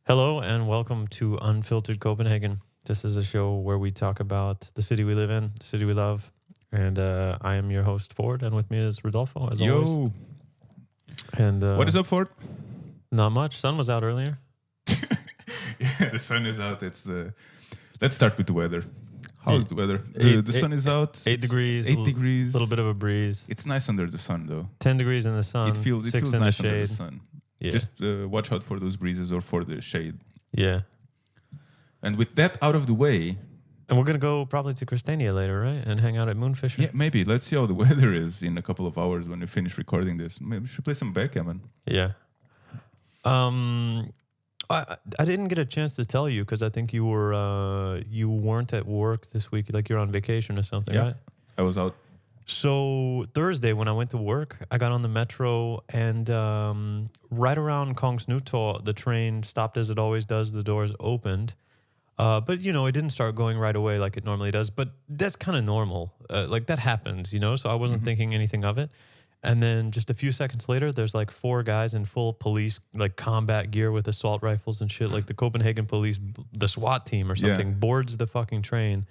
Hello and welcome to Unfiltered Copenhagen. This is a show where we talk about the city we live in, the city we love. And I am your host, Ford, and with me is Rodolfo, as always. Yo, And what is up, Ford? Not much. Sun was out earlier. Yeah, the sun is out. Let's start with the weather. How's the weather? The sun is out. 8 degrees. 8 degrees. A little bit of a breeze. It's nice under the sun, though. 10 degrees in the sun. It feels 6 in nice the under the shade. sun. Yeah. Just watch out for those breezes or for the shade. Yeah. And with that out of the way, And we're going to go probably to Christiania later, right? And hang out at Moonfisher. yeah, maybe let's see how the weather is in a couple of hours when we finish recording this. Maybe we should play some backgammon. Yeah. I didn't get a chance to tell you because I think you weren't at work this week. Like you're on vacation or something, Yeah. right? I was out. So Thursday when I went to work, I got on the metro and right around Kongens Nytorv, the train stopped as it always does. The doors opened. But, it didn't start going right away like it normally does. But that's kind of normal. Like that happens, so I wasn't thinking anything of it. And then just a few seconds later, there's like 4 guys in full police, like combat gear with assault rifles and shit. Like the Copenhagen police, the SWAT team or something, boards the fucking train.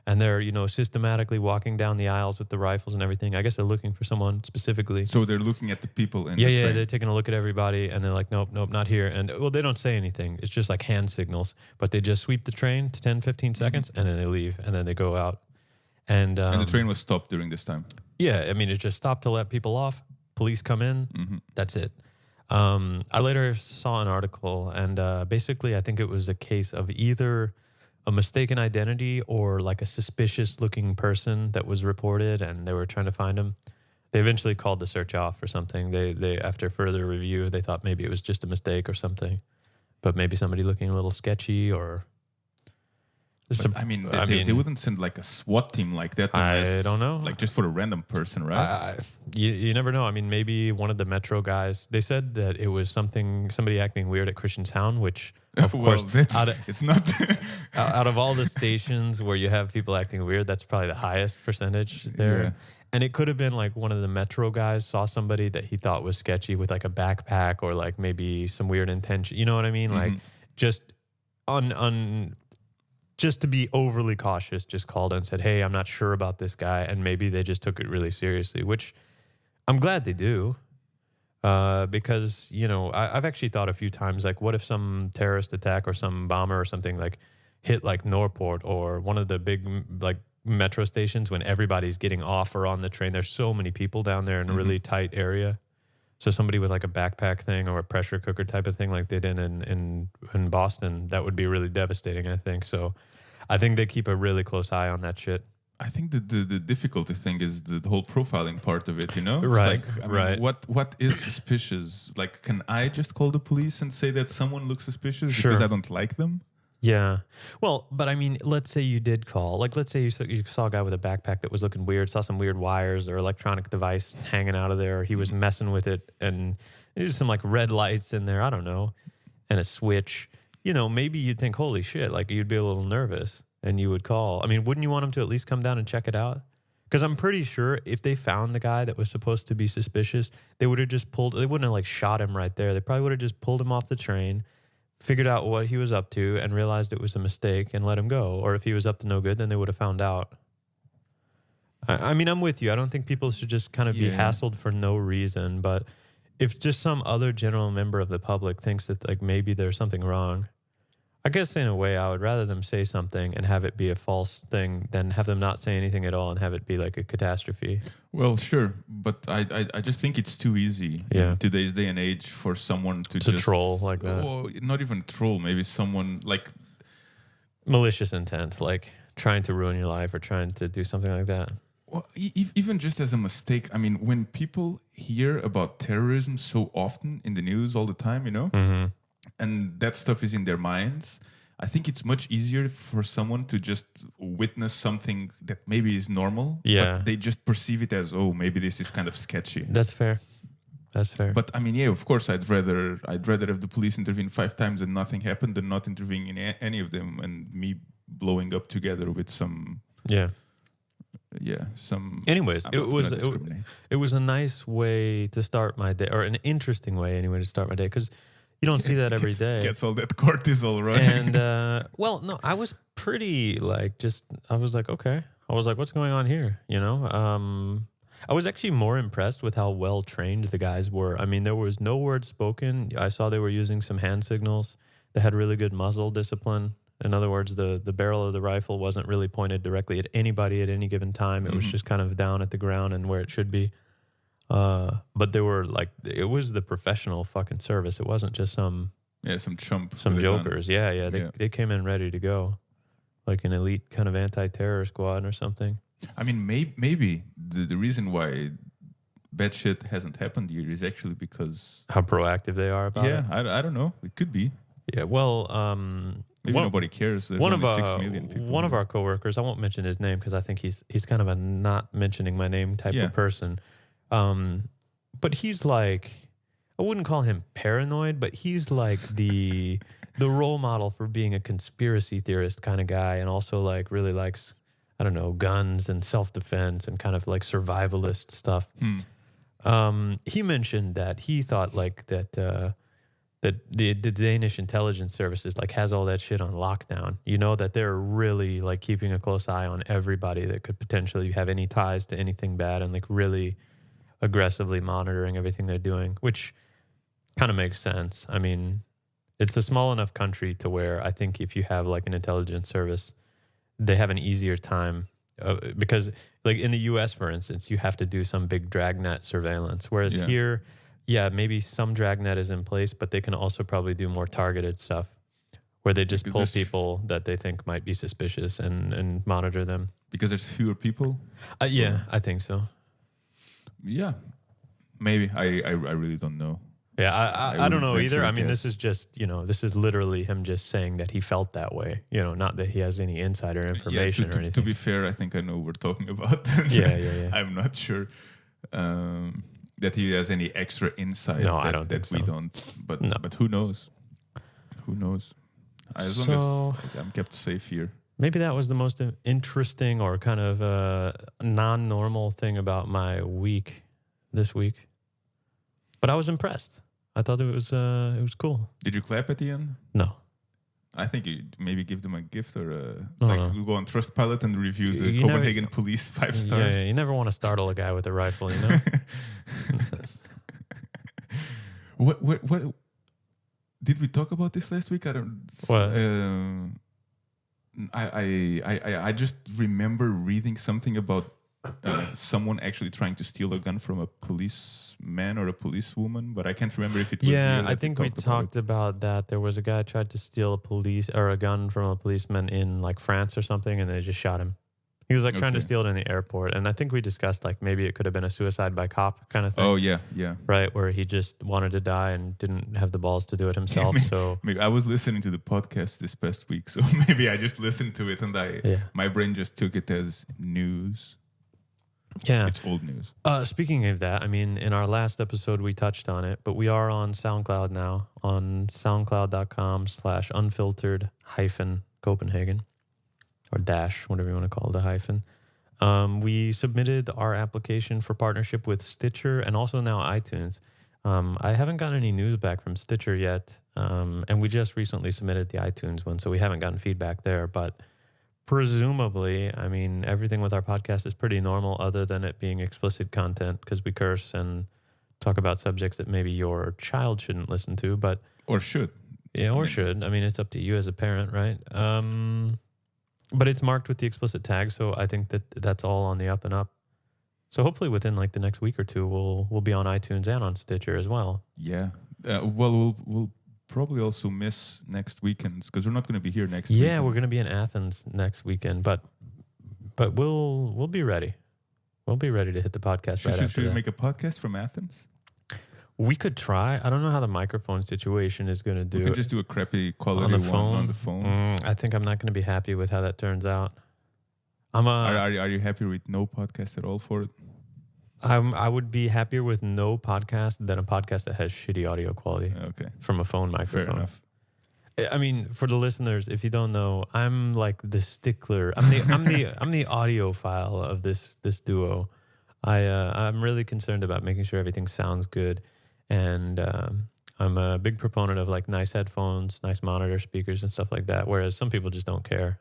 And they're, systematically walking down the aisles with the rifles and everything. I guess they're looking for someone specifically. So they're looking at the people in the Yeah, train. they're taking a look at everybody, and they're like, nope, not here. And, well, they don't say anything. It's just like hand signals. But they just sweep the train to 10, 15 seconds, and then they leave, and then they go out. And And the train was stopped during this time. yeah, I mean, it just stopped to let people off. Police come in. That's it. I later saw an article, and basically I think it was a case of either a mistaken identity or like a suspicious-looking person that was reported, and they were trying to find him. They eventually called the search off or something. They after further review, they thought maybe it was just a mistake or something, but maybe somebody looking a little sketchy or. They wouldn't send like a SWAT team like that. I don't know. Like just for a random person, right? You never know. I mean, maybe one of the metro guys. They said that it was somebody acting weird at Christianshavn, which of course it's not. out of all the stations where you have people acting weird, that's probably the highest percentage there. Yeah. And it could have been like one of the metro guys saw somebody that he thought was sketchy with like a backpack or like maybe some weird intention. You know what I mean? Like just just to be overly cautious, just called and said, hey, I'm not sure about this guy. And maybe they just took it really seriously, which I'm glad they do. Because, I've actually thought a few times, like, what if some terrorist attack or some bomber or something like hit like Norport or one of the big like metro stations when everybody's getting off or on the train. There's so many people down there in a really tight area. So somebody with like a backpack thing or a pressure cooker type of thing like they did in Boston, that would be really devastating, I think. So I think they keep a really close eye on that shit. I think the difficulty thing is the whole profiling part of it, It's Right, like, right. What is suspicious? Like, can I just call the police and say that someone looks suspicious Sure. because I don't like them? Yeah. Well, but I mean, let's say you did call. Like, let's say you saw a guy with a backpack that was looking weird, saw some weird wires or electronic device hanging out of there. He was messing with it, and there's some like red lights in there, I don't know, and a switch. Maybe you'd think, holy shit, like you'd be a little nervous and you would call. I mean, wouldn't you want him to at least come down and check it out? Because I'm pretty sure if they found the guy that was supposed to be suspicious, they would have just they wouldn't have like shot him right there. They probably would have just pulled him off the train, figured out what he was up to, and realized it was a mistake and let him go. Or if he was up to no good, then they would have found out. I mean, I'm with you. I don't think people should just kind of be hassled for no reason. But if just some other general member of the public thinks that like maybe there's something wrong, I guess in a way I would rather them say something and have it be a false thing than have them not say anything at all and have it be like a catastrophe. Well, sure, but I just think it's too easy in today's day and age for someone to just troll like that. Oh, not even troll. Maybe someone like malicious intent, like trying to ruin your life or trying to do something like that. Well, even just as a mistake. I mean, when people hear about terrorism so often in the news all the time, and that stuff is in their minds, I think it's much easier for someone to just witness something that maybe is normal, but they just perceive it as, oh, maybe this is kind of sketchy. That's fair. But I mean, of course, I'd rather have the police intervene 5 times and nothing happened than not intervening in any of them and me blowing up together with some. Anyways, it was a nice way to start my day, or an interesting way anyway to start my day, because You don't see that every day. Gets all that cortisol running. And well, no, I was pretty like I was like, okay. I was like, what's going on here? You know? I was actually more impressed with how well trained the guys were. I mean, there was no word spoken. I saw they were using some hand signals. They had really good muzzle discipline. In other words, the barrel of the rifle wasn't really pointed directly at anybody at any given time. It was just kind of down at the ground and where it should be. But they were like, it was the professional fucking service. It wasn't just some chump, some jokers. Yeah. They came in ready to go, like an elite kind of anti-terror squad or something. I mean, maybe the reason why bad shit hasn't happened here is actually because how proactive they are about it. Yeah, I don't know. It could be. Yeah, well, maybe nobody cares. There's only 6 million people. One of our coworkers, I won't mention his name because I think he's kind of a not mentioning my name type of person. But he's like, I wouldn't call him paranoid, but he's like the role model for being a conspiracy theorist kind of guy, and also like really likes, I don't know, guns and self-defense and kind of like survivalist stuff. He mentioned that he thought like that the Danish intelligence services like has all that shit on lockdown. You know, that they're really like keeping a close eye on everybody that could potentially have any ties to anything bad, and like really aggressively monitoring everything they're doing, which kind of makes sense. I mean, it's a small enough country to where I think if you have like an intelligence service, they have an easier time because like in the US, for instance, you have to do some big dragnet surveillance. Whereas here, maybe some dragnet is in place, but they can also probably do more targeted stuff where they just pull people that they think might be suspicious and monitor them. Because there's fewer people? I think so. Yeah, maybe. I really don't know. Yeah, I don't know either. I mean, this is just, this is literally him just saying that he felt that way. Not that he has any insider information or anything. To be fair, I think I know what we're talking about. Yeah. I'm not sure that he has any extra insight I don't think we so. don't. But who knows? Who knows? As long as I'm kept safe here. Maybe that was the most interesting or kind of non-normal thing about my week this week. But I was impressed. I thought it was cool. Did you clap at the end? No. I think you maybe give them a gift or you go on Trustpilot and review the Copenhagen police 5 stars. Yeah, you never want to startle a guy with a rifle, you know? What did we talk about this last week? I don't. What? I just remember reading something about someone actually trying to steal a gun from a policeman or a policewoman, but I can't remember if it was. Yeah, I think we talked about that. There was a guy tried to steal a gun from a policeman in like France or something, and they just shot him. He was like trying to steal it in the airport, and I think we discussed like maybe it could have been a suicide by cop kind of thing. Oh yeah. Right, where he just wanted to die and didn't have the balls to do it himself. Maybe I was listening to the podcast this past week, so maybe I just listened to it and my brain just took it as news. Yeah, it's old news. Speaking of that, I mean, in our last episode we touched on it, but we are on SoundCloud now on soundcloud.com/unfiltered-Copenhagen. Or dash, whatever you want to call it, the hyphen. We submitted our application for partnership with Stitcher and also now iTunes. I haven't gotten any news back from Stitcher yet, and we just recently submitted the iTunes one, so we haven't gotten feedback there. But presumably, I mean, everything with our podcast is pretty normal other than it being explicit content because we curse and talk about subjects that maybe your child shouldn't listen to, but... Or should. Yeah, should. I mean, it's up to you as a parent, right? But it's marked with the explicit tag, so I think that's all on the up and up. So hopefully within like the next week or two, we'll be on iTunes and on Stitcher as well. Yeah. Well, we'll probably also miss next weekend because we're not going to be here next week. Yeah, we're going to be in Athens next weekend, but we'll be ready. We'll be ready to hit the podcast right after Should we that. make a podcast from Athens? We could try. I don't know how the microphone situation is going to do. We could just do a crappy quality on the one phone. on the phone. I think I'm not going to be happy with how that turns out. Are you happy with no podcast at all for it? I would be happier with no podcast than a podcast that has shitty audio quality. Okay. From a phone microphone. Fair enough. I mean, for the listeners, if you don't know, I'm like the stickler. I'm the audiophile of this duo. I'm really concerned about making sure everything sounds good, and I'm a big proponent of like nice headphones, nice monitor speakers, and stuff like that. Whereas some people just don't care.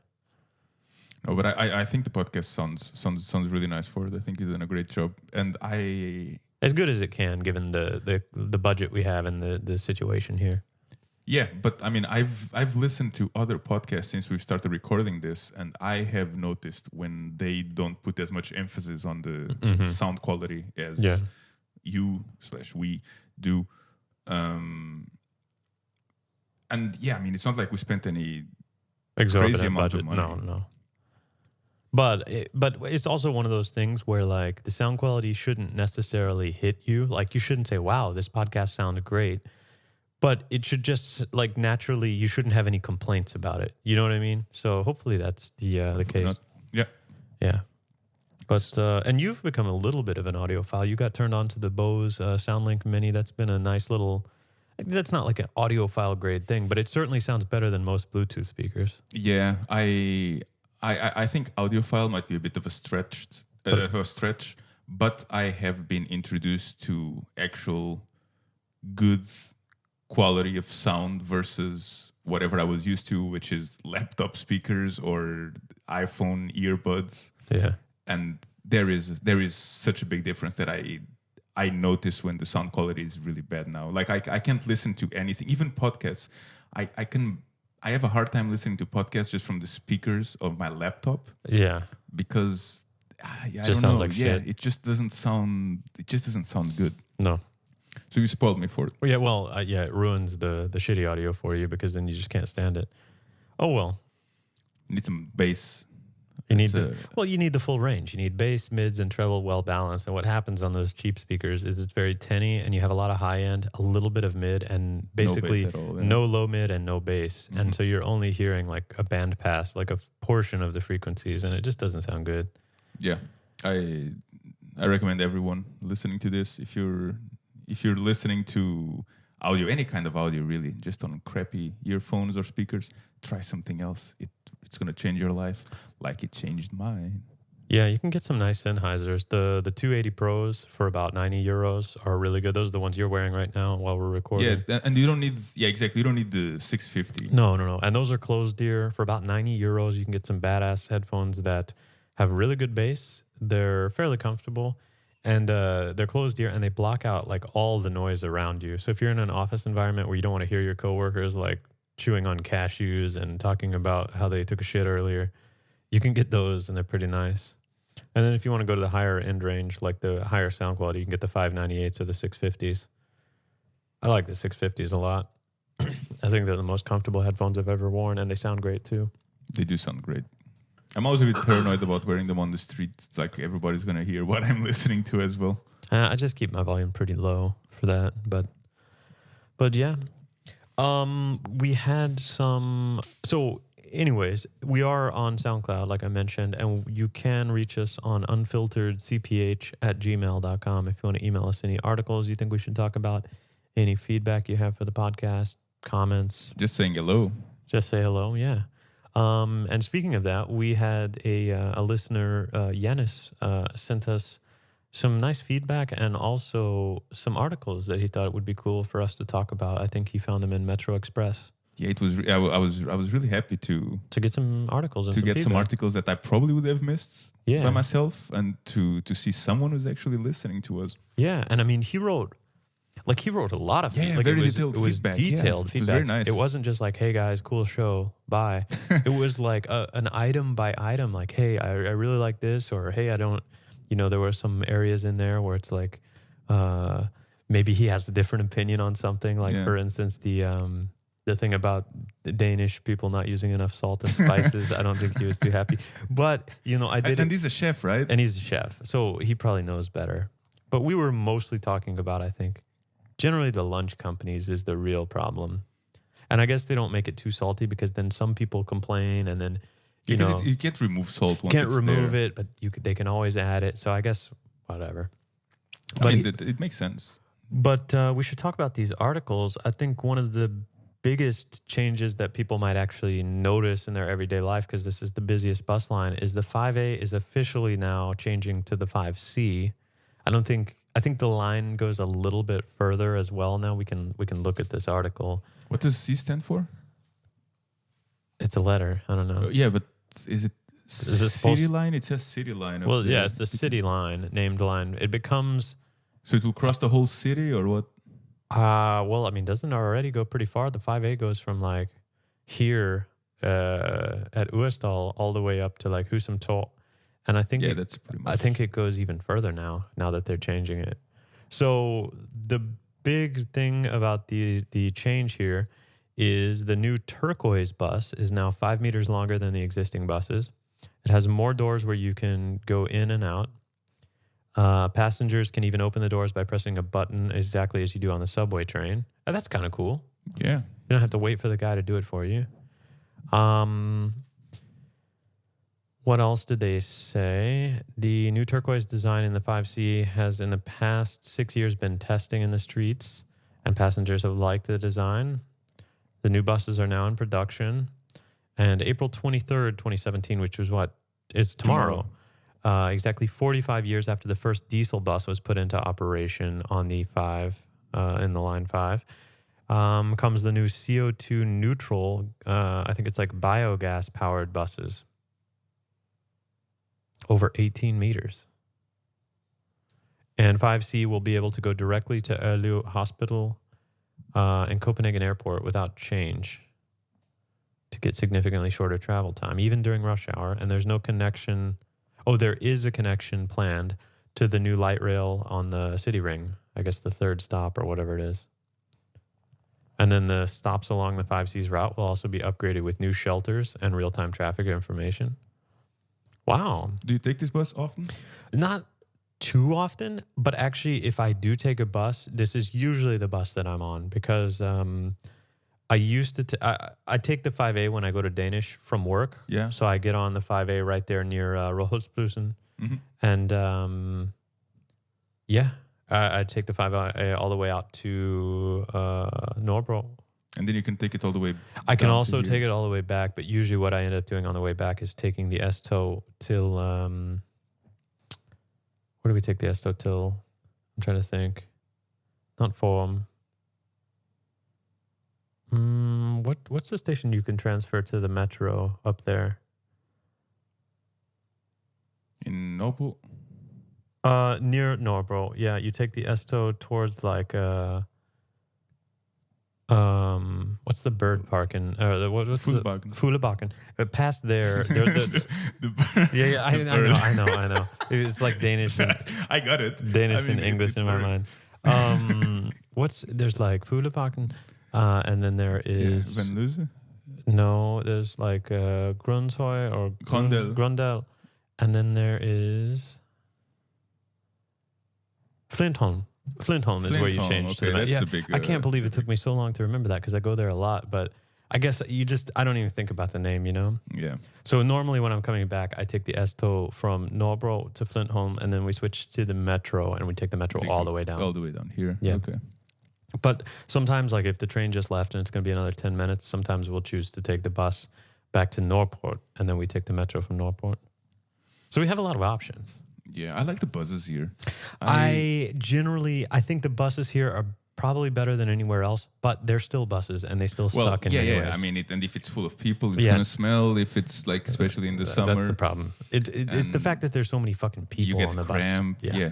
No, but I think the podcast sounds really nice for it. I think you're doing a great job, and As good as it can, given the budget we have and the situation here. yeah. But I mean, I've listened to other podcasts since we've started recording this, and I have noticed when they don't put as much emphasis on the sound quality as you/we do. And yeah, I mean, it's not like we spent any Exorbitant crazy amount budget. of money. No. But it's also one of those things where like the sound quality shouldn't necessarily hit you. Like you shouldn't say, "Wow, this podcast sounded great," but it should just like naturally you shouldn't have any complaints about it. You know what I mean? So hopefully that's the case. Not. Yeah. Yeah. But and you've become a little bit of an audiophile. You got turned on to the Bose SoundLink Mini. That's been a nice little. That's not like an audiophile grade thing, but it certainly sounds better than most Bluetooth speakers. Yeah, I think audiophile might be a bit of a stretch, but I have been introduced to actual good quality of sound versus whatever I was used to, which is laptop speakers or iPhone earbuds. Yeah. And there is such a big difference that I notice when the sound quality is really bad now. Like I can't listen to anything, even podcasts. I have a hard time listening to podcasts just from the speakers of my laptop. Yeah. Because I Just don't sounds know. like yeah, shit. it just doesn't sound good. No. So you spoiled me for it. Well, yeah. Well, yeah. It ruins the shitty audio for you because then you just can't stand it. Oh well. Need some bass. You need you need the full range. You need bass, mids, and treble well balanced. And what happens on those cheap speakers is it's very tinny, and you have a lot of high end, a little bit of mid, and basically bass at all, yeah. no low mid and no bass. And so you're only hearing like a band pass, like a portion of the frequencies, and it just doesn't sound good. Yeah, I recommend everyone listening to this, if you're listening to audio, any kind of audio really, just on crappy earphones or speakers, try something else. It's gonna change your life like it changed mine. Yeah, you can get some nice Sennheisers. The 280 Pros for about 90 euros are really good. Those are the ones you're wearing right now while we're recording. Yeah, and you don't need exactly. You don't need the 650. No. And those are closed ear for about 90 euros. You can get some badass headphones that have really good bass. They're fairly comfortable, and they're closed ear, and they block out like all the noise around you. So if you're in an office environment where you don't want to hear your coworkers like chewing on cashews and talking about how they took a shit earlier, you can get those, and they're pretty nice. And then if you want to go to the higher end range, like the higher sound quality, you can get the 598s or the 650s. I like the 650s a lot. I think they're the most comfortable headphones I've ever worn, and they sound great too. They do sound great. I'm always a bit paranoid about wearing them on the street. It's like everybody's gonna hear what I'm listening to as well. I just keep my volume pretty low for that, but yeah. We had some. So, anyways, we are on SoundCloud, like I mentioned, and you can reach us on unfilteredcph@gmail.com if you want to email us any articles you think we should talk about, any feedback you have for the podcast, comments. Just saying hello. Just say hello, yeah. And speaking of that, we had a listener, Yanis, sent us some nice feedback and also some articles that he thought it would be cool for us to talk about. I think he found them in Metro Express. Yeah, it was. I was really happy to get some articles and to some get feedback. some articles that I probably would have missed Yeah. by myself, and to see someone who's actually listening to us. Yeah, and I mean, he wrote a lot of Yeah, like very it was, detailed it was feedback. Yeah, detailed it was feedback. very nice. It wasn't just like, hey guys, cool show, bye. It was like an item by item, like, hey, I really like this, or hey, I don't, there were some areas in there where it's like maybe he has a different opinion on something, like for instance the thing about the Danish people not using enough salt and spices. I don't think he was too happy, but I did. And he's a chef, right? And he's a chef, so he probably knows better. But we were mostly talking about, I think, generally the lunch companies is the real problem. And I guess they don't make it too salty because then some people complain, and then you can't remove salt once can't it's remove there. it, but they can always add it. So I guess whatever. I mean, it makes sense. But we should talk about these articles. I think one of the biggest changes that people might actually notice in their everyday life, because this is the busiest bus line, is the 5A is officially now changing to the 5C. I I think the line goes a little bit further as well. Now we can look at this article. What does C stand for? It's a letter. I don't know. Yeah, but is it Is it city line? It says city line. Up Well, there. yeah, it's the city line, named line. It becomes. So it will cross the whole city, or what? Well, I mean, doesn't it already go pretty far? The 5A goes from like here at Uestal all the way up to like Husum Torp. And I think That's pretty much. I think it goes even further now that they're changing it. So the big thing about the change here is the new turquoise bus is now 5 meters longer than the existing buses. It has more doors where you can go in and out. Passengers can even open the doors by pressing a button exactly as you do on the subway train. That's kind of cool. Yeah. You don't have to wait for the guy to do it for you. What else did they say? The new turquoise design in the 5C has in the past 6 years been testing in the streets, and passengers have liked the design. The new buses are now in production. And April 23rd, 2017, which was what is tomorrow. Exactly 45 years after the first diesel bus was put into operation on the 5, in the line 5, comes the new CO2 neutral, I think it's like biogas powered buses. Over 18 meters. And 5C will be able to go directly to Oulu Hospital and Copenhagen Airport without change to get significantly shorter travel time, even during rush hour. And there's no connection. Oh, there is a connection planned to the new light rail on the city ring, I guess the third stop or whatever it is. And then the stops along the 5C's route will also be upgraded with new shelters and real-time traffic information. Wow. Do you take this bus often? Not too often, but actually if I do take a bus, this is usually the bus that I'm on because I used to I take the 5A when I go to Danish from work. Yeah. So I get on the 5A right there near Rådhuspladsen. And I take the 5A all the way out to Nordbro. And then you can take it all the way I can down also to take here. it all the way back, but usually what I end up doing on the way back is taking the S-tow till... where do we take the S-tow till? I'm trying to think. Not Forum. What's the station you can transfer to the metro up there? In Nobu? Near Nordbro. Yeah, you take the S-tow towards like... what's the bird park in? What's Fuglebakken. Fuglebakken. Past there, yeah, I know. It's like Danish and I got it. Danish and English in my mind. There's like Fuglebakken, and then there is Van Leuze? no, there's like Grundshøj or Grundal, and then there is Flintholm. Flintholm is where you change to. Okay, that's the the big. I can't believe it took me so long to remember that because I go there a lot. But I guess I don't even think about the name, you know? Yeah. So normally when I'm coming back, I take the S-tow from Nordbro to Flintholm, and then we switch to the metro, and we take the metro all the way down. All the way down here. Yeah. Okay. But sometimes, like if the train just left and it's going to be another 10 minutes, sometimes we'll choose to take the bus back to Nordport, and then we take the metro from Nordport. So we have a lot of options. Yeah, I like the buses here. I think the buses here are probably better than anywhere else, but they're still buses and they still suck in many ways. I mean, and if it's full of people, it's gonna smell. If it's like, especially in the summer, that's the problem. It's the fact that there's so many fucking people you get on the cramped. bus. Yeah.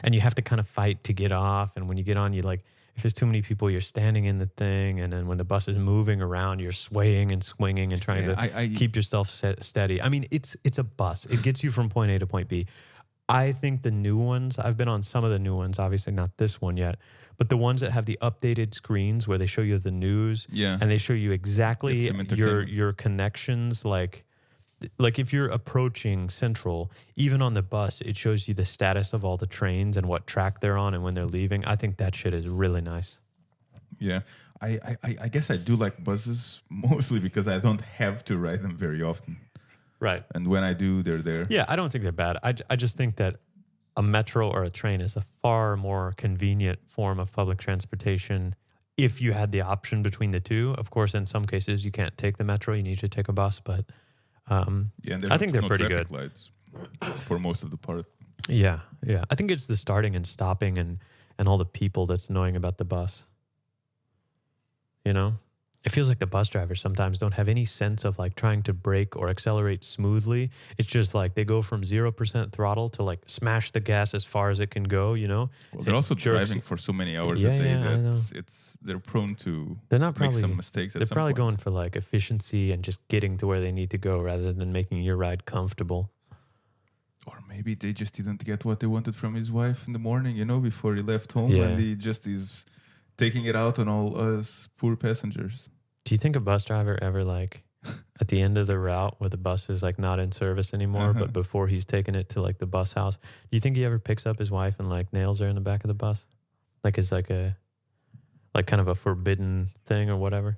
And you have to kind of fight to get off. And when you get on, you like, if there's too many people, you're standing in the thing. And then when the bus is moving around, you're swaying and swinging and trying to keep yourself steady. I mean, it's a bus. It gets you from point A to point B. I think the new ones, I've been on some of the new ones, obviously not this one yet, but the ones that have the updated screens where they show you the news and they show you exactly your connections, like if you're approaching Central, even on the bus, it shows you the status of all the trains and what track they're on and when they're leaving. I think that shit is really nice. Yeah. I guess I do like buses mostly because I don't have to ride them very often. Right. And when I do, they're there. Yeah, I don't think they're bad. I just think that a metro or a train is a far more convenient form of public transportation if you had the option between the two. Of course, in some cases, you can't take the metro. You need to take a bus, but... and I think they're pretty good. Lights for most of the part. Yeah, yeah. I think it's the starting and stopping and all the people that's annoying about the bus. You know, it feels like the bus drivers sometimes don't have any sense of like trying to brake or accelerate smoothly. It's just like they go from 0% throttle to like smash the gas as far as it can go. You know, Well, they're it also jerks. driving for so many hours a Yeah, day yeah, I that know. they're prone to They're not make some probably. mistakes They're at some probably point. going for like efficiency and just getting to where they need to go rather than making your ride comfortable. Or maybe they just didn't get what they wanted from his wife in the morning, before he left home, and Yeah. he just is taking it out on all us poor passengers. Do you think a bus driver ever like at the end of the route where the bus is like not in service anymore, Uh-huh. but before he's taking it to like the bus house, do you think he ever picks up his wife and like nails her in the back of the bus? Like it's like a like kind of a forbidden thing or whatever?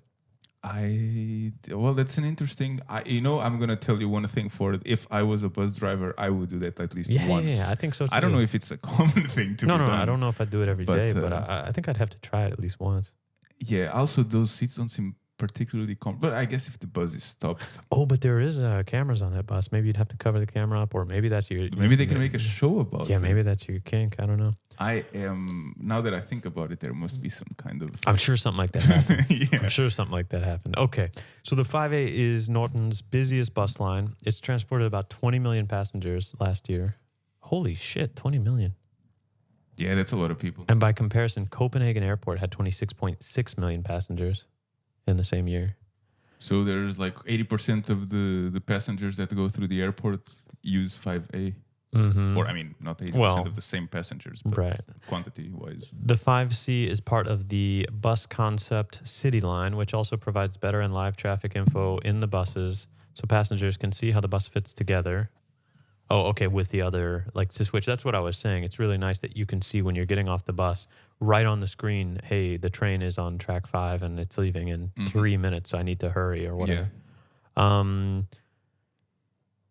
Well, that's an interesting. I'm gonna tell you one thing for it. If I was a bus driver, I would do that at least Yeah, once. yeah, I think so too. I don't know if it's a common thing to no, be no, done. I don't know if I'd do it every but, day, but I think I'd have to try it at least once. Yeah. Also, those seats don't seem particularly comfortable. But I guess if the bus is stopped, Oh, but there is cameras on that bus. Maybe you'd have to cover the camera up, or maybe that's your. maybe they can make a show about it. Yeah, maybe that's your kink. I don't know. I am now that I think about it, there must be some kind of. I'm sure something like that happened. Yeah. I'm sure something like that happened. Okay. So the 5A is Norton's busiest bus line. It's transported about 20 million passengers last year. Holy shit, 20 million. Yeah, that's a lot of people. And by comparison, Copenhagen Airport had 26.6 million passengers in the same year. So there's like 80% of the passengers that go through the airport use 5A. Mm-hmm. Or, I mean, not 80% Well, of the same passengers, but right. quantity-wise. The 5C is part of the Bus Concept City Line, which also provides better and live traffic info in the buses so passengers can see how the bus fits together. Oh, okay, with the other, like to switch. That's what I was saying. It's really nice that you can see when you're getting off the bus right on the screen, hey, the train is on track 5 and it's leaving in 3 minutes. So I need to hurry or whatever. Yeah.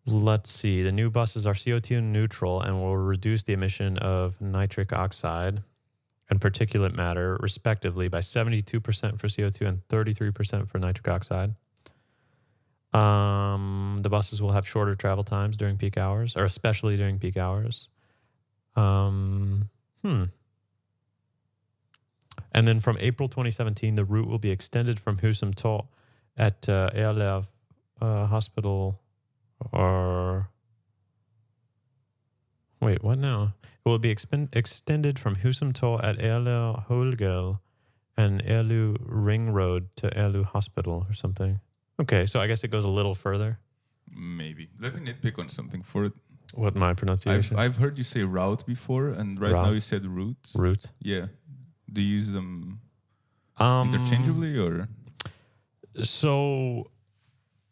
Let's see. The new buses are CO2 neutral and will reduce the emission of nitric oxide and particulate matter, respectively, by 72% for CO2 and 33% for nitric oxide. The buses will have shorter travel times during peak hours, or especially during peak hours. And then from April 2017, the route will be extended from Husum Torv at Erlev Hospital. Or wait, what now? It will be extended from Husum Torv at Erlu Holgel and Erlu Ring Road to Erlu Hospital or something. Okay, so I guess it goes a little further. Maybe. Let me nitpick on something for it. What, my pronunciation? I've heard you say route before, and right now you said route. Route. Yeah. Do you use them interchangeably or? So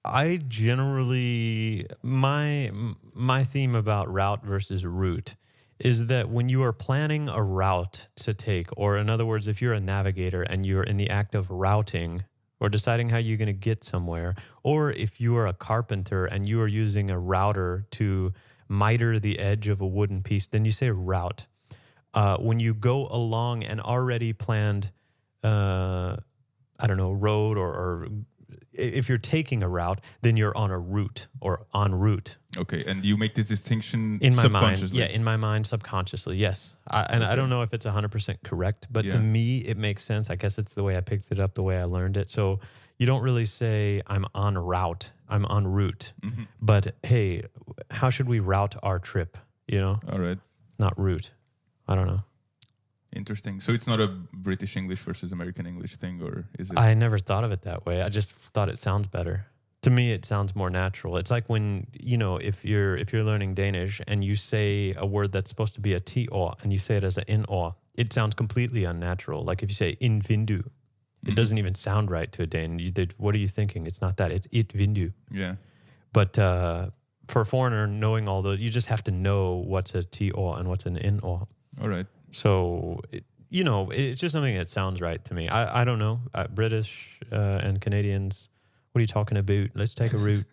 I generally my theme about route versus route is that when you are planning a route to take, or in other words, if you're a navigator and you're in the act of routing or deciding how you're going to get somewhere, or if you are a carpenter and you are using a router to miter the edge of a wooden piece, then you say route. When you go along an already planned, road or if you're taking a route, then you're on a route or en route. Okay, and you make this distinction In my mind, subconsciously. yeah, in my mind, subconsciously, yes. I don't know if it's 100% correct, but to Yeah. me, it makes sense. I guess it's the way I picked it up, the way I learned it. So you don't really say I'm on route, I'm en route. Mm-hmm. But hey, how should we route our trip? All right. Not route. I don't know. Interesting. So it's not a British English versus American English thing, or is it? I never thought of it that way. I just thought it sounds better. To me, it sounds more natural. It's like when, if you're learning Danish and you say a word that's supposed to be a T-or and you say it as an N-or, it sounds completely unnatural. Like if you say in vindu, it doesn't even sound right to a Dane. What are you thinking? It's not that. It's it vindu. Yeah. But for a foreigner, knowing all those, you just have to know what's a T-or and what's an N-or. All right. So, it's just something that sounds right to me. I don't know. British and Canadians, what are you talking about? Let's take a route.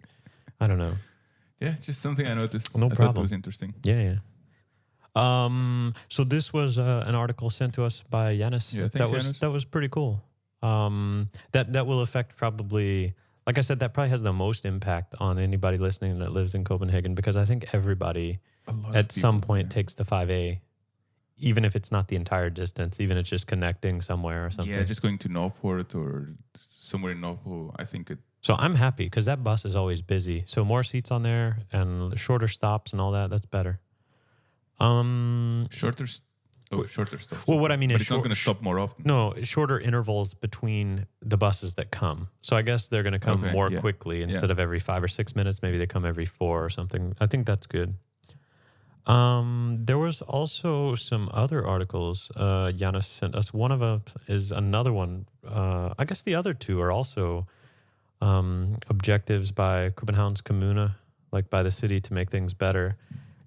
I don't know. Yeah, just something I noticed. No I thought problem. it was interesting. Yeah. So this was an article sent to us by Yanis. Yeah, thanks, Yanis. That was pretty cool. That will affect probably, like I said, that probably has the most impact on anybody listening that lives in Copenhagen, because I think everybody A lot of at some people, point yeah. takes the 5A, even if it's not the entire distance, even if it's just connecting somewhere or something. Yeah, just going to Northport or somewhere in Northport. I think it. So I'm happy because that bus is always busy. So more seats on there and shorter stops and all that. That's better. Shorter. Shorter stops. Well, what Okay. I mean But is it's not going to stop more often. no, shorter intervals between the buses that come. So I guess they're going to come Okay, more yeah. quickly Yeah. instead of every 5 or 6 minutes. Maybe they come every 4 or something. I think that's good. There was also some other articles. Janis sent us. One of them is another one. I guess the other two are also objectives by Copenhagen's Kommune, like by the city to make things better.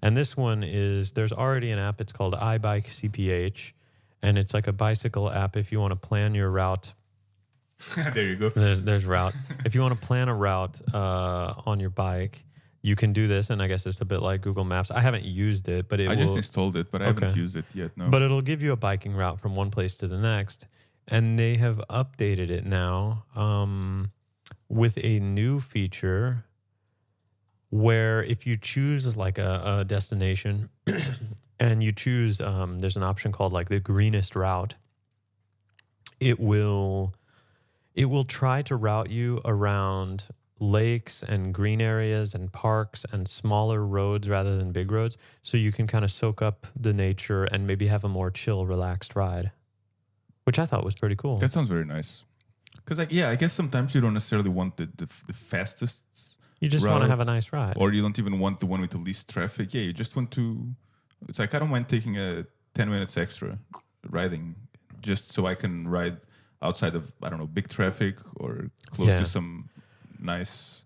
And this one is, there's already an app. It's called iBike CPH. And it's like a bicycle app if you want to plan your route. There you go. There's route. If you want to plan a route on your bike, you can do this. And I guess it's a bit like Google Maps. I haven't used it, but I just installed it, but I haven't used it yet. No. But it'll give you a biking route from one place to the next. And they have updated it now with a new feature where if you choose like a destination and you choose, there's an option called like the greenest route, it will try to route you around lakes and green areas and parks and smaller roads rather than big roads, so you can kind of soak up the nature and maybe have a more chill, relaxed ride, which I thought was pretty cool. That sounds very nice. Because, like, yeah, I guess sometimes you don't necessarily want the fastest. You just want to have a nice ride. Or you don't even want the one with the least traffic. Yeah, you just want to... It's like, I don't mind taking a 10 minutes extra riding just so I can ride outside of, I don't know, big traffic or close to some nice...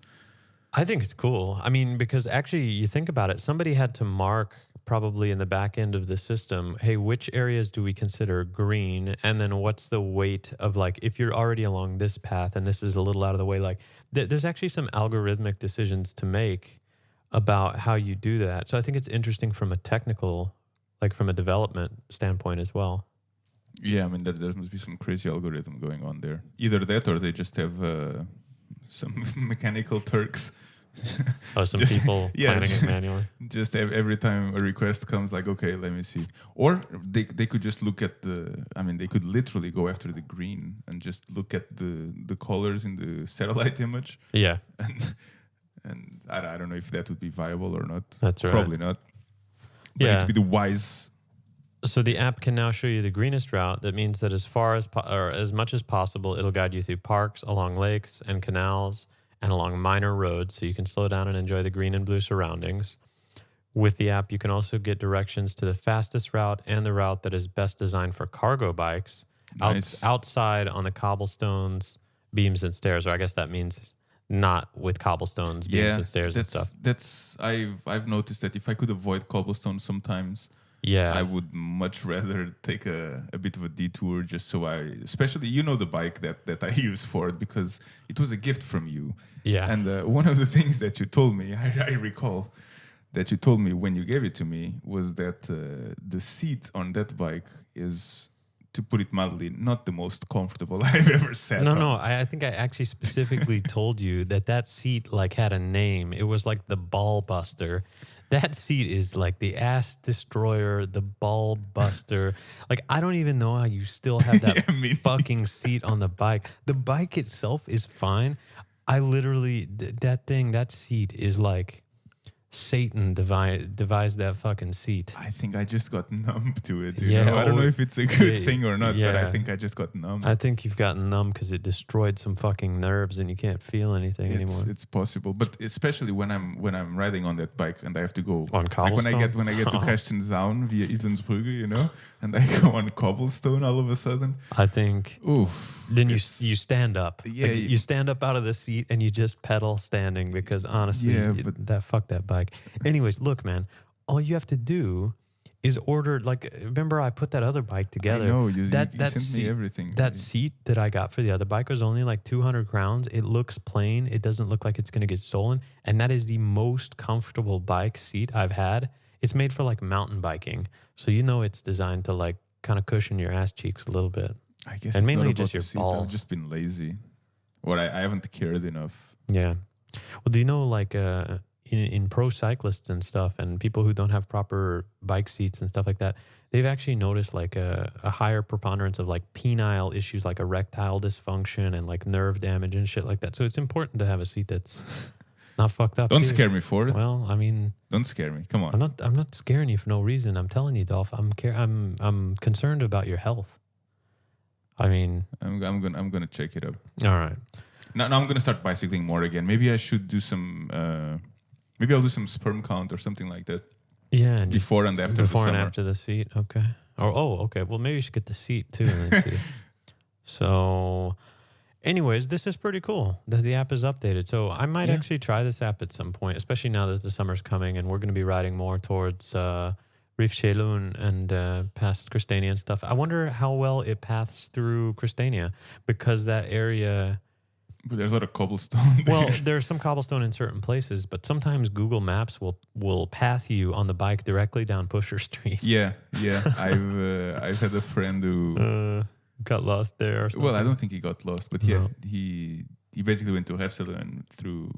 I think it's cool. I mean, because actually you think about it, somebody had to mark probably in the back end of the system, hey, which areas do we consider green? And then what's the weight of, like, if you're already along this path and this is a little out of the way, like there's actually some algorithmic decisions to make about how you do that. So I think it's interesting from a technical, like from a development standpoint as well. Yeah, I mean, there must be some crazy algorithm going on there. Either that or they just have some mechanical Turks. Oh, some people planning it manually. Just every time a request comes, like, okay, let me see. Or they could just look at they could literally go after the green and just look at the colors in the satellite image. Yeah. And I don't know if that would be viable or not. That's right. Probably not. But it would be the wise... So the app can now show you the greenest route. That means that as far as or as much as possible, it'll guide you through parks, along lakes and canals, and along minor roads, so you can slow down and enjoy the green and blue surroundings. With the app, you can also get directions to the fastest route and the route that is best designed for cargo bikes. Nice. Outside on the cobblestones, beams and stairs, or I guess that means not with cobblestones, beams and stairs and stuff. That's I've noticed that if I could avoid cobblestones sometimes, I would much rather take a bit of a detour just so especially, the bike that I use for it, because it was a gift from you. Yeah. And one of the things that you told me, I recall that you told me when you gave it to me, was that the seat on that bike is, to put it mildly, not the most comfortable I've ever sat on. No, I think I actually specifically told you that seat like had a name. It was like the Ball Buster. That seat is like the ass destroyer, the ball buster. Like, I don't even know how you still have that fucking seat on the bike. The bike itself is fine. I literally, that seat is like Satan devised that fucking seat. I think I just got numb to it. I don't know if it's a good thing or not, but I think I just got numb. I think you've gotten numb because it destroyed some fucking nerves and you can't feel anything anymore. It's possible, but especially when I'm riding on that bike and I have to go on cobblestone. Like when I get to Kerstenzaun via Islandsbrugge, and I go on cobblestone all of a sudden. I think. Oof. Then you stand up. Yeah, like you stand up out of the seat and you just pedal standing, because honestly, fuck that bike. Anyways, look, man, all you have to do is order, like, remember I put that other bike together. I know, you sent seat, me everything. That seat that I got for the other bike was only like 200 crowns. It looks plain. It doesn't look like it's going to get stolen. And that is the most comfortable bike seat I've had. It's made for like mountain biking. So it's designed to like kind of cushion your ass cheeks a little bit. I guess and it's mainly not just your balls. I've just been lazy. Or I haven't cared enough. Yeah. Well, do you know, like, in pro cyclists and stuff, and people who don't have proper bike seats and stuff like that, they've actually noticed like a higher preponderance of like penile issues, like erectile dysfunction and like nerve damage and shit like that. So it's important to have a seat that's not fucked up. Don't scare me for it. Well, I mean, don't scare me. Come on. I'm not scaring you for no reason. I'm telling you, Dolph. I'm concerned about your health. I mean, I'm gonna check it up. All right. Now I'm gonna start bicycling more again. Maybe I should do some. Maybe I'll do some sperm count or something like that. Yeah, and before and after before the and summer. after the seat. Okay. Okay. Well, maybe you should get the seat too. Let's see. So, anyways, this is pretty cool that the app is updated. So I might actually try this app at some point, especially now that the summer's coming and we're going to be riding more towards Reef Shelun and past Christiania and stuff. I wonder how well it paths through Christiania, because that area. But there's a lot of cobblestone there. Well, there's some cobblestone in certain places, but sometimes Google Maps will path you on the bike directly down Pusher Street. Yeah. I've had a friend who got lost there or something. Well, I don't think he got lost, but yeah, he basically went to Hefselen through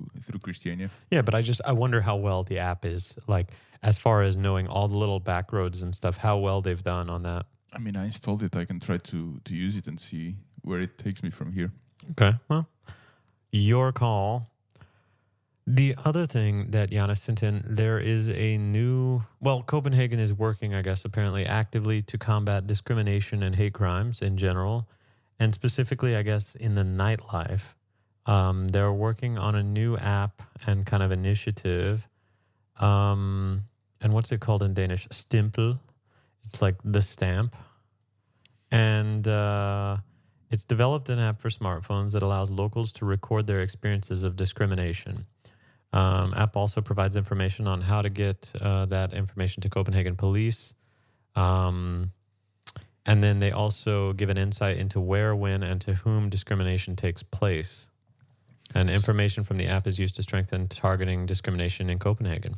Christiania. Yeah, but I wonder how well the app is, like, as far as knowing all the little back roads and stuff, how well they've done on that. I mean, I installed it. I can try to use it and see where it takes me from here. Okay, well, your call. The other thing that Giannis sent in, there is a new... Well, Copenhagen is working, I guess, apparently actively to combat discrimination and hate crimes in general, and specifically, I guess, in the nightlife. They're working on a new app and kind of initiative. And what's it called in Danish? Stempel. It's like the stamp. And it's developed an app for smartphones that allows locals to record their experiences of discrimination. App also provides information on how to get that information to Copenhagen police. And then they also give an insight into where, when, and to whom discrimination takes place. And information from the app is used to strengthen targeting discrimination in Copenhagen.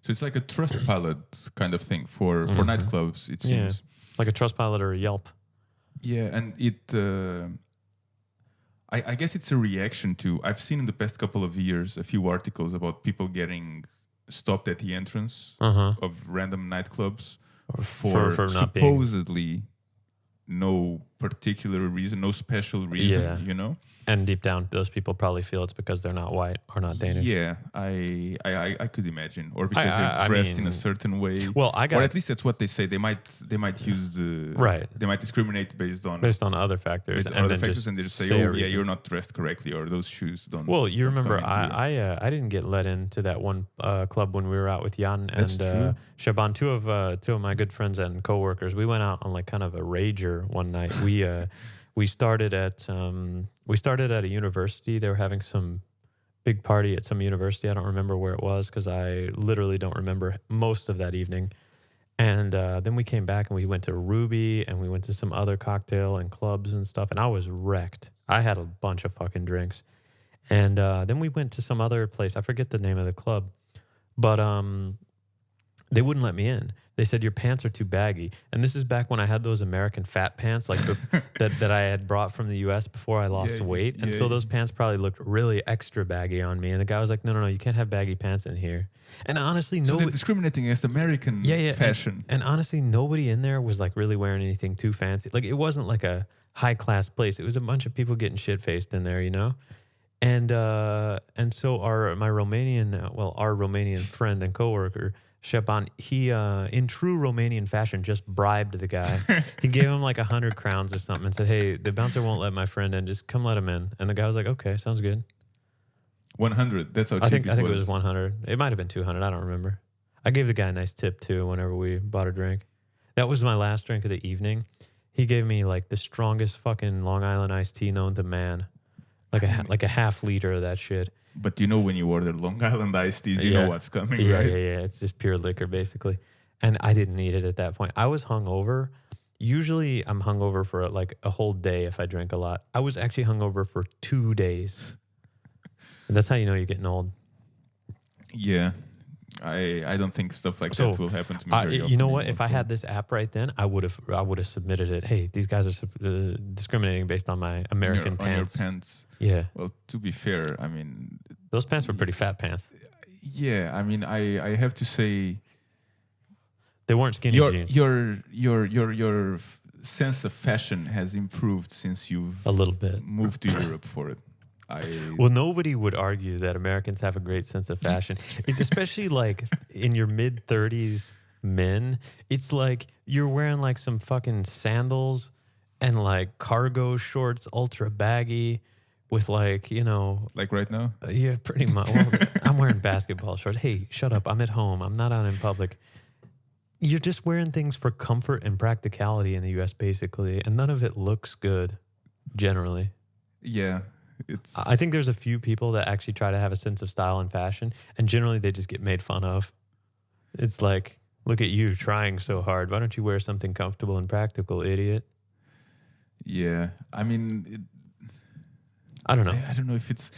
So it's like a Trustpilot kind of thing for nightclubs, it seems. Like a Trustpilot or a Yelp. Yeah, and it... I guess it's a reaction to... I've seen in the past couple of years a few articles about people getting stopped at the entrance of random nightclubs for not supposedly no particular reason, no special reason, you know? And deep down, those people probably feel it's because they're not white or not Danish. Yeah, I could imagine, or because they're dressed in a certain way. Well, or at least that's what they say. They might use the They might discriminate based on other factors, and they just say, "Oh, yeah, you're not dressed correctly," or those shoes don't. Well, you remember, I didn't get let into that one club when we were out with Jan and Shaban, two of my good friends and coworkers. We went out on like kind of a rager one night. We started at a university. They were having some big party at some university. I don't remember where it was because I literally don't remember most of that evening. And then we came back and we went to Ruby and we went to some other cocktail and clubs and stuff. And I was wrecked. I had a bunch of fucking drinks. And then we went to some other place. I forget the name of the club. But they wouldn't let me in. They said, your pants are too baggy. And this is back when I had those American fat pants like that I had brought from the U.S. before I lost weight. And so those pants probably looked really extra baggy on me. And the guy was like, no, you can't have baggy pants in here. And honestly, so they're discriminating against American fashion. And honestly, nobody in there was like really wearing anything too fancy. Like it wasn't like a high-class place. It was a bunch of people getting shit-faced in there, you know? And so our Romanian friend and coworker, Shaban, he, in true Romanian fashion, just bribed the guy. He gave him like 100 crowns or something and said, hey, the bouncer won't let my friend in. Just come let him in. And the guy was like, okay, sounds good. 100. That's how cheap I think it was 100. It might have been 200. I don't remember. I gave the guy a nice tip, too, whenever we bought a drink. That was my last drink of the evening. He gave me like the strongest fucking Long Island iced tea known to man. Like a half liter of that shit. But you know when you order Long Island iced teas, you know what's coming, right? Yeah. It's just pure liquor, basically. And I didn't need it at that point. I was hungover. Usually I'm hungover for like a whole day if I drink a lot. I was actually hungover for 2 days. And that's how you know you're getting old. Yeah. I don't think stuff like that will happen to me very often. You know what? If I had this app right then, I would have submitted it. Hey, these guys are discriminating based on my American pants. On your pants. Yeah. Well, to be fair, I mean... Those pants were pretty fat pants. Yeah, I mean, I have to say, They weren't skinny your jeans. sense of fashion has improved since you've A little bit. moved to Europe for it. I Well, nobody would argue that Americans have a great sense of fashion. It's especially like in your mid 30s men. It's like you're wearing like some fucking sandals and like cargo shorts, ultra baggy, with like, you know, like right now. yeah, pretty much. Well, I'm wearing basketball shorts. Hey, shut up. I'm at home. I'm not out in public. You're just wearing things for comfort and practicality in the US, basically, and none of it looks good generally. Yeah, I it's think there's a few people that actually try to have a sense of style and fashion, and generally they just get made fun of. It's like, look at you trying so hard. Why don't you wear something comfortable and practical, idiot? yeah. I mean, I don't know. I don't know if it's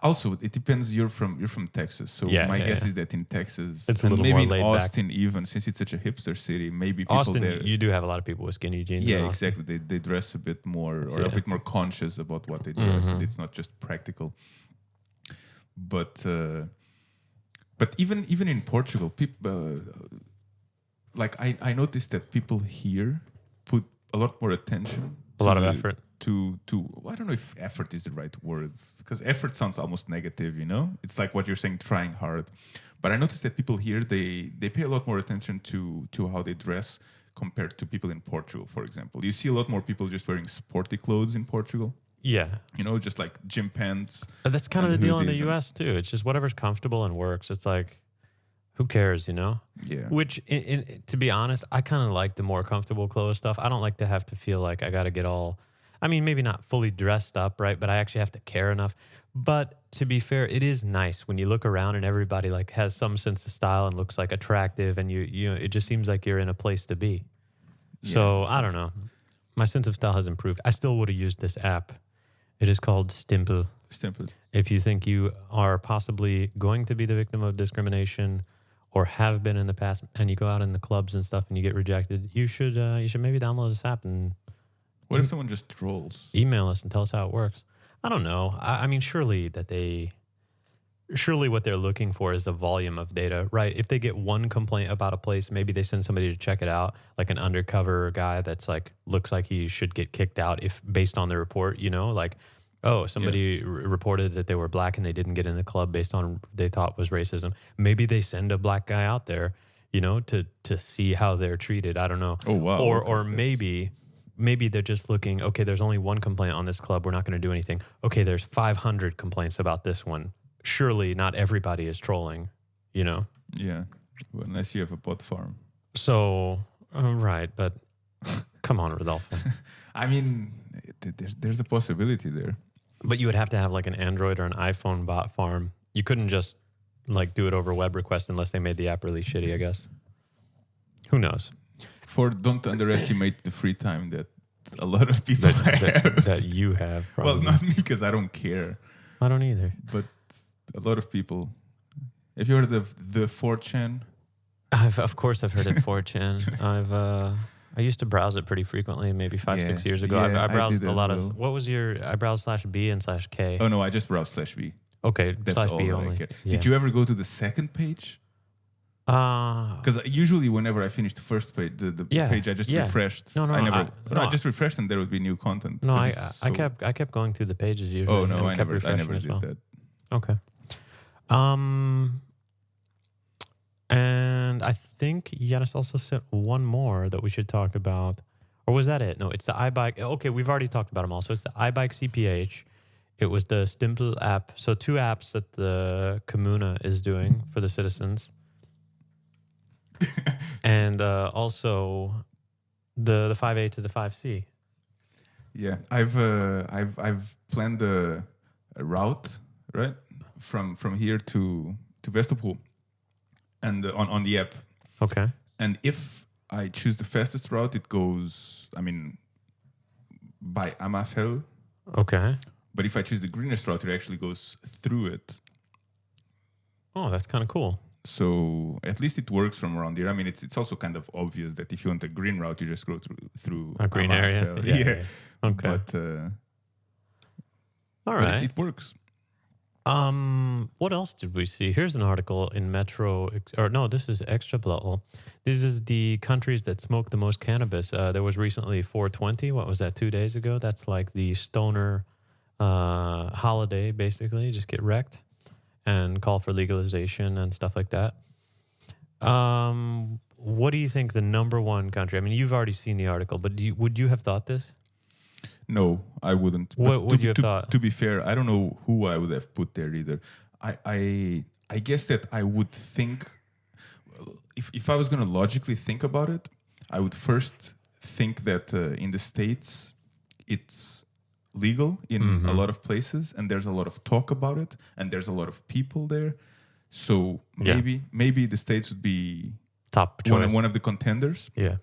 also it depends. You're from Texas, so Yeah, my yeah, guess yeah. is that in Texas It's a and little maybe more in laid back. Austin, even since it's such a hipster city, maybe people Austin, there. you do have a lot of people with skinny jeans. Yeah, in Austin. exactly. They dress a bit more or a Yeah. bit more conscious about what they dress, and Mhm. it's not just practical. But even in Portugal, people like I noticed that people here put a lot more attention, A lot of effort. to I don't know if effort is the right word, because effort sounds almost negative, you know. It's like what you're saying, trying hard. But I noticed that people here they pay a lot more attention to how they dress compared to people in Portugal, for example. You see a lot more people just wearing sporty clothes in Portugal, Yeah. you know, just like gym pants. But that's kind of And the deal in the hoodies and- US too. It's just whatever's comfortable and works. It's like, who cares, you know? Yeah. Which, to be honest, I kind of like the more comfortable clothes stuff. I don't like to have to feel like I got to get all, I mean, maybe not fully dressed up, right? But I actually have to care enough. But to be fair, it is nice when you look around and everybody like has some sense of style and looks like attractive, and you know, it just seems like you're in a place to be. So Yeah, I don't know. My sense of style has improved. I still would have used this app. It is called Stimple. Stempel. If you think you are possibly going to be the victim of discrimination or have been in the past, and you go out in the clubs and stuff and you get rejected, you should maybe download this app and What if someone just trolls? email us and tell us how it works. I don't know. I mean, surely what they're looking for is a volume of data, right? If they get one complaint about a place, maybe they send somebody to check it out, like an undercover guy that's like looks like he should get kicked out if based on the report, you know, like, oh, somebody reported that they were black and they didn't get in the club based on they thought was racism. Maybe they send a black guy out there, you know, to see how they're treated. I don't know. Oh, wow. Or Okay, or that's- maybe they're just looking, okay, there's only one complaint on this club. We're not going to do anything. Okay, there's 500 complaints about this one. Surely not everybody is trolling, you know? Yeah. Well, unless you have a pot farm. So, right, but come on, Rodolfo. I mean, there's a possibility there. But you would have to have like an Android or an iPhone bot farm. You couldn't just like do it over web request unless they made the app really shitty, I guess. Who knows? Don't underestimate the free time that a lot of people have. That you have. Well, Probably. not me, because I don't care. I don't either. But a lot of people. Have you heard of the 4chan? Of course I've heard of 4chan. I used to browse it pretty frequently, maybe 5-6 years ago. Yeah, I I browsed did a as lot well. of. What was your? I browsed /B and /K. Oh no, I just browse /B. Okay, That's all /B that only. I care. Yeah. Did you ever go to the second page? Because usually whenever I finish the first page, the Yeah, page I just yeah. refreshed. No, I just refreshed and there would be new content. No, 'cause I it's I so- kept going through the pages usually. Oh no, and I kept never refreshing as did well. that. Okay. And I think Yanis also sent one more that we should talk about. Or was that it? No, it's the iBike. Okay, we've already talked about them all. So it's the iBike CPH. It was the Stimple app. So 2 apps that the Comuna is doing for the citizens. And also the 5A to the 5C. Yeah, I've planned a route, right, from here to Westerpool, and on the app. Okay. And if I choose the fastest route, it goes, I mean, by Amafel. Okay. But if I choose the greenest route, it actually goes through it. Oh, that's kind of cool. So at least it works from around here. I mean, it's also kind of obvious that if you want a green route, you just go through A green area. Amafel. Yeah. Okay. But All but right. it works. What else did we see? Here's an article in Metro, or no, this is Extra Well, this is the countries that smoke the most cannabis. There was recently 420. What was that? 2 days ago. That's like the stoner holiday, basically. Just get wrecked and call for legalization and stuff like that. What do you think the number one country? I mean, you've already seen the article, but would you have thought this? No, I wouldn't. What would you have thought? To be fair, I don't know who I would have put there either. I guess that I would think, if I was going to logically think about it, I would first think that in the States it's legal in a lot of places, and there's a lot of talk about it, and there's a lot of people there. So maybe the States would be Top choice. one of the contenders. Yeah.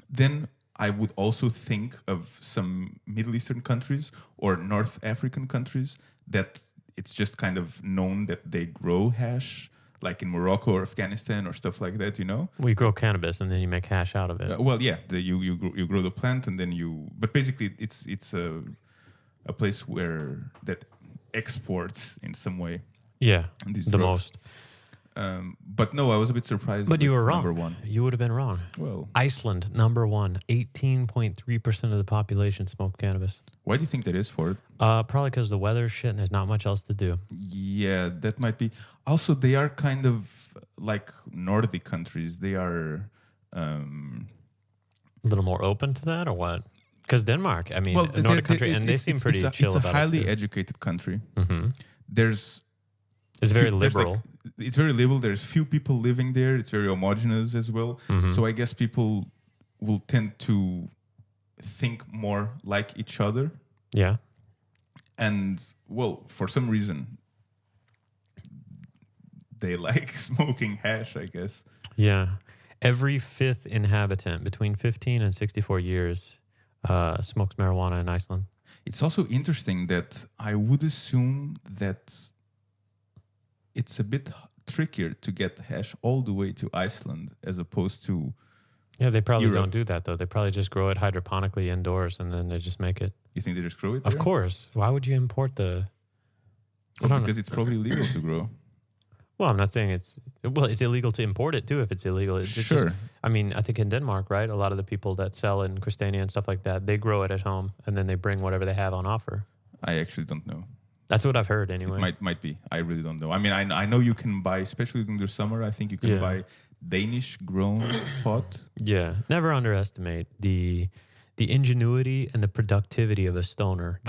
Then I would also think of some Middle Eastern countries or North African countries that it's just kind of known that they grow hash, like in Morocco or Afghanistan or stuff like that, you know? Well, you grow cannabis and then you make hash out of it. You grow the plant and then but basically it's a place where that exports in some way. Yeah, these the drugs. most. But no, I was a bit surprised. But you with were wrong. Number one. You would have been wrong. Well, Iceland, number one. 18.3% of the population smoked cannabis. why do you think that is for it? Probably because the weather's shit and there's not much else to do. Yeah, that might be. Also, they are kind of like Nordic countries. They are. A little more open to that or what? Because Denmark, I mean, Well, a Nordic country, and they seem pretty chill it's a about highly it too. educated country. Mm-hmm. There's It's very there's liberal. it's very liberal. There's few people living there. It's very homogenous as well. Mm-hmm. So I guess people will tend to think more like each other. Yeah. And well, for some reason, they like smoking hash, I guess. Yeah. Every fifth inhabitant between 15 and 64 years smokes marijuana in Iceland. It's also interesting that I would assume that it's a bit trickier to get hash all the way to Iceland as opposed to. Yeah, they probably Europe. don't do that, though. They probably just grow it hydroponically indoors and then they just make it. You think they just grow it Of there? course. Why would you import the... Well, because it's probably legal to grow. Well, I'm not saying it's... Well, it's illegal to import it, too, if it's illegal. It's Sure. Just, I mean, I think in Denmark, right, a lot of the people that sell in Christiania and stuff like that, they grow it at home and then they bring whatever they have on offer. I actually don't know. That's what I've heard, anyway. It might be. I really don't know. I mean, I know you can buy, especially during the summer, I think you can buy Danish grown pot. Yeah. Never underestimate the ingenuity and the productivity of a stoner.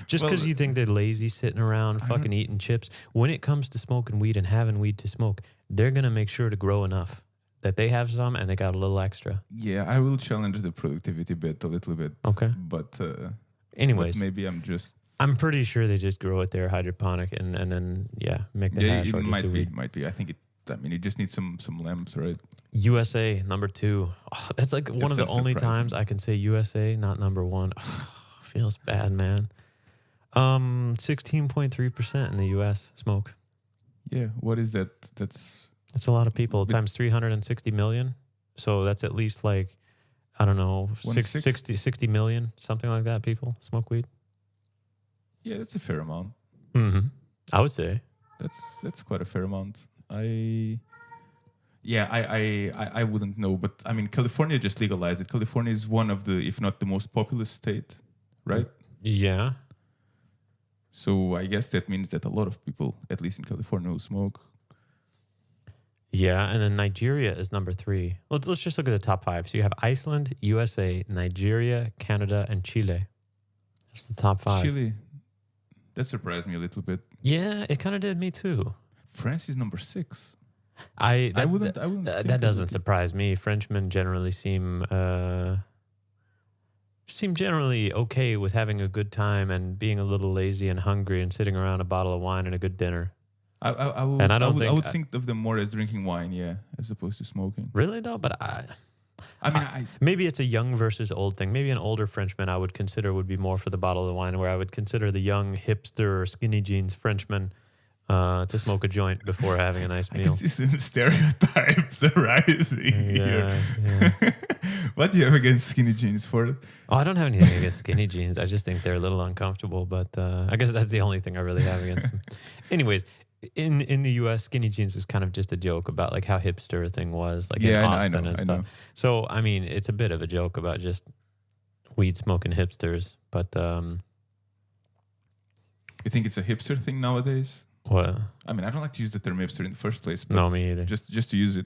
Just because you think they're lazy sitting around fucking eating chips. When it comes to smoking weed and having weed to smoke, they're going to make sure to grow enough that they have some and they got a little extra. Yeah, I will challenge the productivity bit a little bit. Okay. But anyways, but maybe I'm pretty sure they just grow it there hydroponic and then make the hash. it or just do weed. might be. I think it just needs some lamps, right? USA number 2. Oh, that's like one of the only times I can say USA, not number 1. Oh, feels bad, man. 16.3% in the US smoke. Yeah. What is that? That's a lot of people times 360 million. So that's at least like, I don't know, 60 million, something like that. People smoke weed. Yeah, that's a fair amount. Mm-hmm. I would say That's quite a fair amount. I wouldn't know, but I mean, California just legalized it. California is one of the, if not the most populous state, right? Yeah. So I guess that means that a lot of people, at least in California, will smoke. Yeah, and then Nigeria is number 3. Let's just look at the top 5. So you have Iceland, USA, Nigeria, Canada, and Chile. That's the top 5. Chile, that surprised me a little bit. Yeah, it kind of did me too. France is number 6. I wouldn't. Think That doesn't surprise me. Frenchmen generally seem generally okay with having a good time and being a little lazy and hungry and sitting around a bottle of wine and a good dinner. I would think of them more as drinking wine, yeah, as opposed to smoking. Really though, but maybe it's a young versus old thing. Maybe an older Frenchman I would consider would be more for the bottle of wine, where I would consider the young hipster skinny jeans Frenchman to smoke a joint before having a nice meal. I can see some stereotypes arising here. Yeah. What do you have against skinny jeans for it? Oh, I don't have anything against skinny jeans. I just think they're a little uncomfortable, but I guess that's the only thing I really have against them. Anyways, in the US, skinny jeans was kind of just a joke about like how hipster a thing was, like in Yeah, Austin and I stuff. know. So I mean, it's a bit of a joke about just weed smoking hipsters, but You think it's a hipster thing nowadays? what? I mean, I don't like to use the term hipster in the first place, but No, me either. just to use it.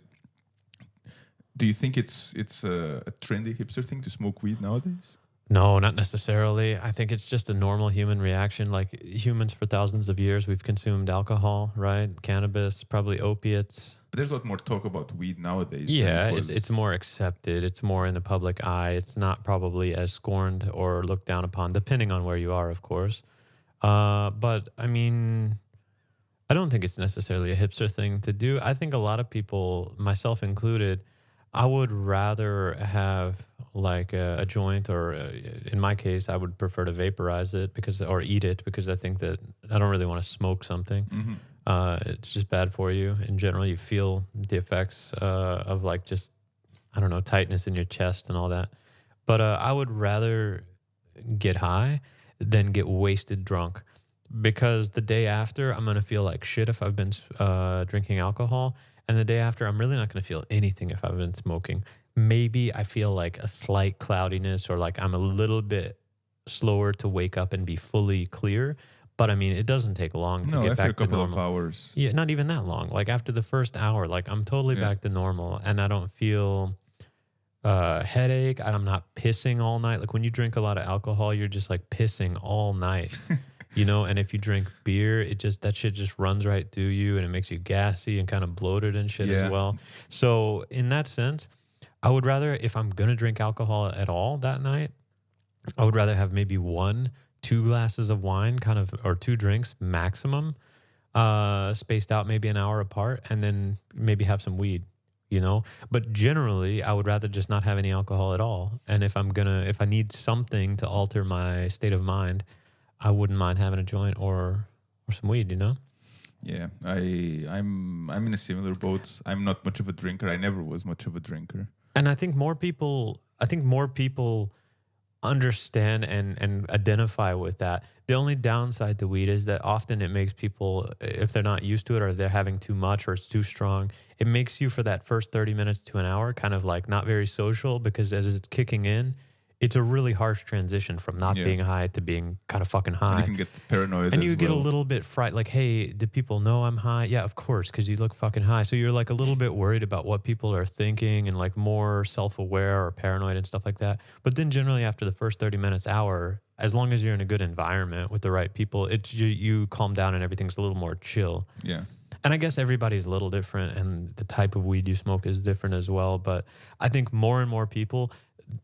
Do you think it's a trendy hipster thing to smoke weed nowadays? No, not necessarily. I think it's just a normal human reaction. Like humans for thousands of years, we've consumed alcohol, right? Cannabis, probably opiates. But there's a lot more talk about weed nowadays. than Yeah, it it's was. more accepted. It's more in the public eye. It's not probably as scorned or looked down upon, depending on where you are, of course. But I mean, I don't think it's necessarily a hipster thing to do. I think a lot of people, myself included, I would rather have like a joint, or in my case, I would prefer to vaporize it because, or eat it, because I think that I don't really want to smoke something. Mhm. It's just bad for you in general. You feel the effects of like just, I don't know, tightness in your chest and all that. But I would rather get high than get wasted drunk, because the day after I'm going to feel like shit if I've been drinking alcohol. And the day after, I'm really not going to feel anything if I've been smoking. Maybe I feel like a slight cloudiness, or like I'm a little bit slower to wake up and be fully clear. But I mean, it doesn't take long to No, get after a back to couple of normal. hours. Yeah, not even that long. Like after the first hour, like I'm totally Yeah. back to normal, and I don't feel headache. I'm not pissing all night. Like when you drink a lot of alcohol, you're just like pissing all night. You know, and if you drink beer, it just, that shit just runs right through you, and it makes you gassy and kind of bloated and shit as Yeah. well. So in that sense, I would rather, if I'm gonna drink alcohol at all that night, I would rather have maybe 2 glasses of wine, kind of, or 2 drinks maximum, spaced out maybe an hour apart, and then maybe have some weed. You know, but generally, I would rather just not have any alcohol at all. And if I need something to alter my state of mind, I wouldn't mind having a joint or some weed, you know? Yeah, I'm in a similar boat. I'm not much of a drinker. I never was much of a drinker. And I think more people understand and identify with that. The only downside to weed is that often it makes people, if they're not used to it, or they're having too much, or it's too strong, it makes you, for that first 30 minutes to an hour, kind of like not very social, because as it's kicking in, it's a really harsh transition from not Yeah. being high to being kind of fucking And high. you can get paranoid. And as you get a well. little bit frightened, like, hey, do people know I'm high? Yeah, of course, because you look fucking high. So you're like a little bit worried about what people are thinking, and like more self-aware or paranoid and stuff like that. But then generally after the first 30 minutes, hour, as long as you're in a good environment with the right people, you calm down and everything's a little more chill. Yeah. And I guess everybody's a little different, and the type of weed you smoke is different as well. But I think more and more people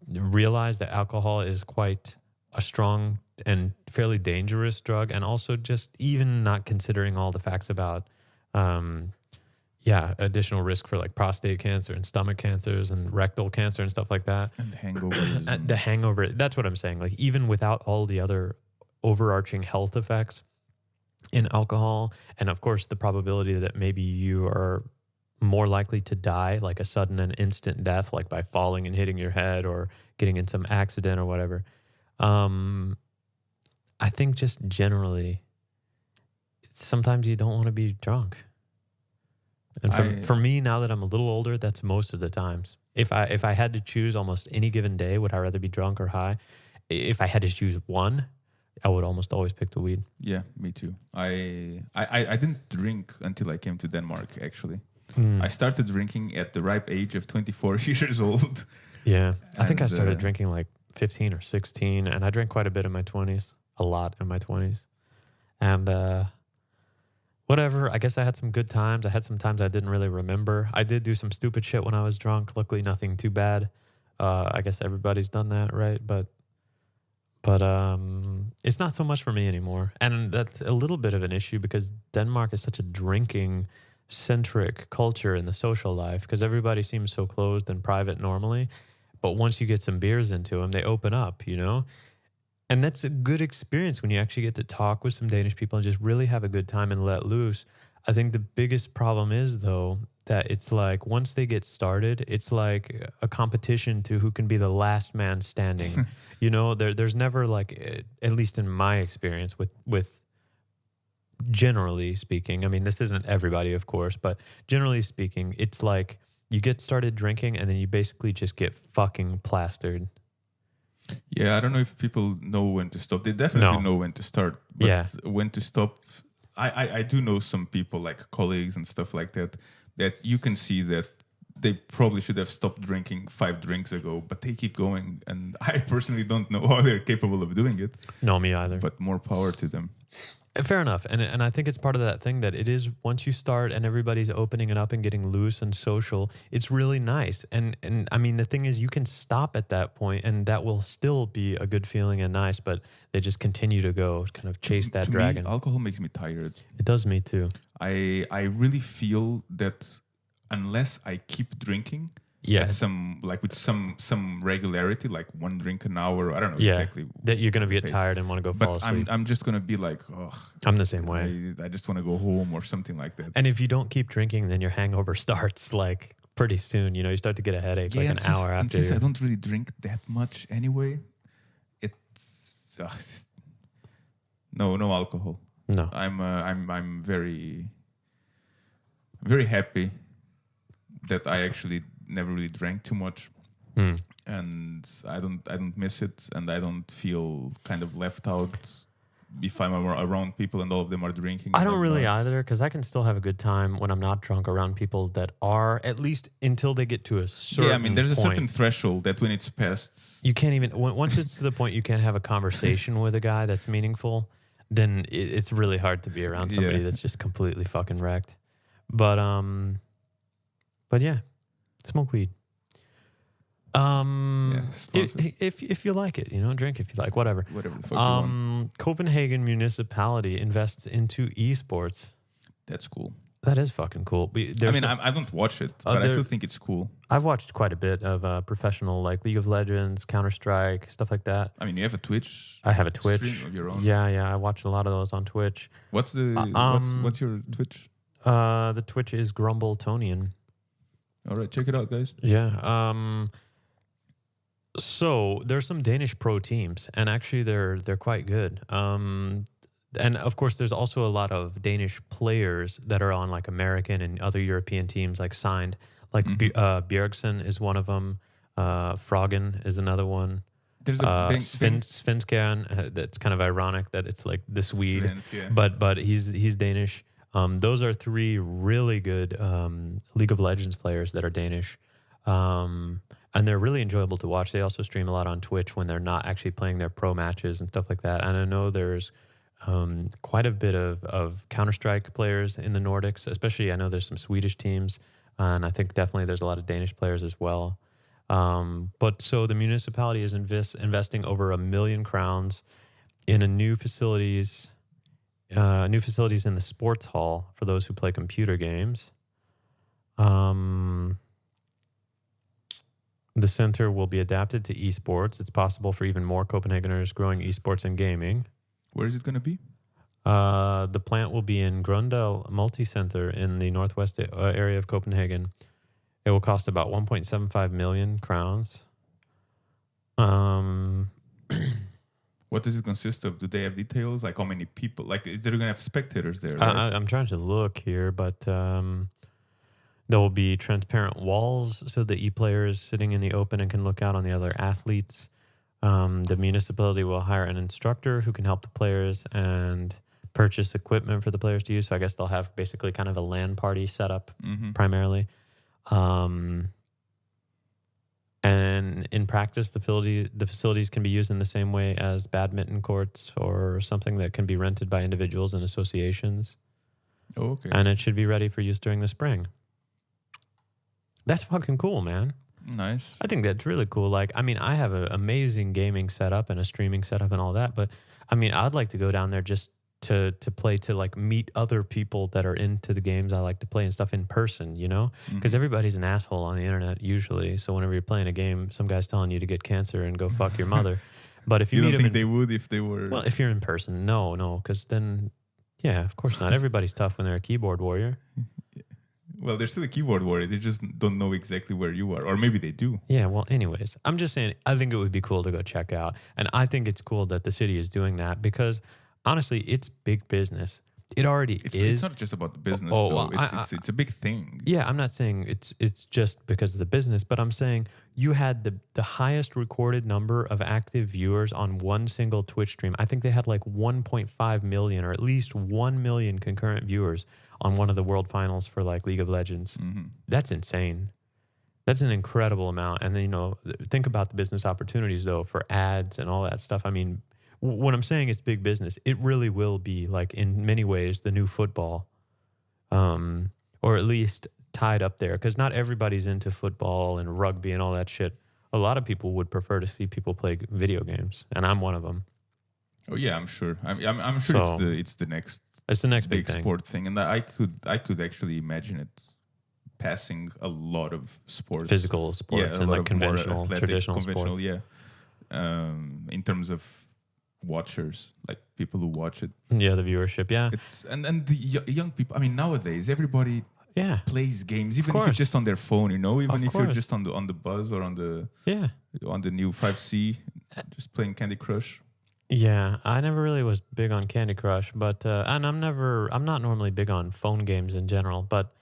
realize that alcohol is quite a strong and fairly dangerous drug, and also just even not considering all the facts about additional risk for like prostate cancer and stomach cancers and rectal cancer and stuff like that. And hangovers. The hangover, that's what I'm saying. Like even without all the other overarching health effects in alcohol, and of course the probability that maybe you are more likely to die, like a sudden and instant death, like by falling and hitting your head or getting in some accident or whatever. I think just generally, sometimes you don't want to be drunk. And for me, now that I'm a little older, that's most of the times. If I had to choose almost any given day, would I rather be drunk or high? If I had to choose one, I would almost always pick the weed. Yeah, me too. I didn't drink until I came to Denmark, actually. Mm. I started drinking at the ripe age of 24 years old. Yeah. I think I And, started drinking like 15 or 16, and I drank quite a bit in my 20s, a lot in my 20s. And whatever, I guess I had some good times. I had some times I didn't really remember. I did do some stupid shit when I was drunk. Luckily, nothing too bad. I guess everybody's done that, right? But it's not so much for me anymore. And that's a little bit of an issue, because Denmark is such a drinking centric culture in the social life, because everybody seems so closed and private normally, but once you get some beers into them, they open up, you know? And that's a good experience when you actually get to talk with some Danish people and just really have a good time and let loose. I think the biggest problem is, though, that it's like once they get started, it's like a competition to who can be the last man standing. You know, there's never like, at least in my experience with generally speaking, I mean, this isn't everybody, of course, but generally speaking, it's like you get started drinking and then you basically just get fucking plastered. Yeah, I don't know if people know when to stop. They definitely No. know when to start, but Yeah. when to stop, I do know some people like colleagues and stuff like that you can see that they probably should have stopped drinking 5 drinks ago, but they keep going. And I personally don't know how they're capable of doing it. No, me either. But more power to them. Fair enough. And I think it's part of that thing that it is once you start and everybody's opening it up and getting loose and social, it's really nice. And I mean, the thing is you can stop at that point and that will still be a good feeling and nice, but they just continue to go kind of chase that to dragon. Me, alcohol makes me tired. It does me too. I really feel that unless I keep drinking, at some like with some regularity, like 1 drink an hour, I don't know exactly that you're gonna get tired and want to go fall asleep. I'm just gonna be like, oh, I'm the same way. I just want to go home or something like that. And if you don't keep drinking, then your hangover starts like pretty soon. You know, you start to get a headache like an hour after. And since I don't really drink that much anyway, it's no alcohol. No, I'm very very happy that I actually never really drank too much, and I don't miss it, and I don't feel kind of left out if I'm around people and all of them are drinking. I don't really either, because I can still have a good time when I'm not drunk around people that are, at least until they get to a certain Yeah, I mean, there's a point. certain threshold that when it's past, You can't even, once it's to the point you can't have a conversation with a guy that's meaningful, then it's really hard to be around somebody that's just completely fucking wrecked. But yeah, smoke weed. If you like it, you know, drink if you like, whatever. Whatever the fuck you want. Copenhagen municipality invests into esports. That's cool. That is fucking cool. I don't watch it, but I still think it's cool. I've watched quite a bit of professional, like League of Legends, Counter-Strike, stuff like that. I mean, you have a Twitch. I have a Twitch stream of your own. Yeah. I watched a lot of those on Twitch. What's your Twitch? The Twitch is Grumbletonian. All right, check it out, guys. Yeah. So there's some Danish pro teams, and actually they're quite good. And of course, there's also a lot of Danish players that are on like American and other European teams, like signed. Like Bjergsen is one of them. Froggen is another one. There's a Svenskeren. That's kind of ironic that it's like the Swede, Svensk, yeah. but he's Danish. Those are 3 really good League of Legends players that are Danish. And they're really enjoyable to watch. They also stream a lot on Twitch when they're not actually playing their pro matches and stuff like that. And I know there's quite a bit of Counter-Strike players in the Nordics, especially I know there's some Swedish teams, and I think definitely there's a lot of Danish players as well. But so the municipality is investing over 1 million crowns in a new facilities in the sports hall for those who play computer games. The center will be adapted to esports. It's possible for even more Copenhageners growing esports and gaming. Where is it going to be? The plant will be in Grunddal Multicenter in the northwest area of Copenhagen. It will cost about 1.75 million crowns. What does it consist of? Do they have details? Like how many people? Like is there going to have spectators there? Right? I'm trying to look here, but there will be transparent walls so the e-player is sitting in the open and can look out on the other athletes. The municipality will hire an instructor who can help the players and purchase equipment for the players to use. So I guess they'll have basically kind of a LAN party set up primarily. And in practice, the facilities can be used in the same way as badminton courts or something that can be rented by individuals and associations. Oh, okay. And it should be ready for use during the spring. That's fucking cool, man. Nice. I think that's really cool. Like, I mean, I have an amazing gaming setup and a streaming setup and all that, but I mean, I'd like to go down there just to play, to like meet other people that are into the games I like to play and stuff in person, you know? Because everybody's an asshole on the internet usually. So whenever you're playing a game, some guy's telling you to get cancer and go fuck your mother. But if you don't meet think them they would if they were... Well, if you're in person, no, because then, yeah, of course not. Everybody's tough when they're a keyboard warrior. Well, they're still a keyboard warrior. They just don't know exactly where you are, or maybe they do. Yeah, well, anyways, I'm just saying, I think it would be cool to go check out. And I think it's cool that the city is doing that because honestly, it's big business. It already It's is. not just about the business Oh, though. well, It's a big thing. yeah, I'm not saying it's just because of the business, but I'm saying you had the highest recorded number of active viewers on one single Twitch stream. I think they had like 1.5 million or at least 1 million concurrent viewers on one of the world finals for like League of Legends. That's insane. That's an incredible amount. And then, think about the business opportunities though for ads and all that stuff. I mean, when I'm saying it's big business, it really will be like in many ways the new football, or at least tied up there because not everybody's into football and rugby and all that shit. A lot of people would prefer to see people play video games, and I'm one of them. Oh yeah, I'm sure. I'm sure So, it's the next It's the next big big thing. sport thing, and I could actually imagine it passing a lot of sports, Physical sports a and lot like of more conventional, athletic, traditional sports. yeah. In terms of watchers, like people who watch it, Yeah, the viewership. Yeah, it's and the young people. I mean, nowadays everybody yeah, plays games, even if course. it's just on their phone. Even Of if you're course. just on the buzz or on yeah. the new 5C, just playing Candy Crush. Yeah, I never really was big on Candy Crush, but and I'm not normally big on phone games in general, but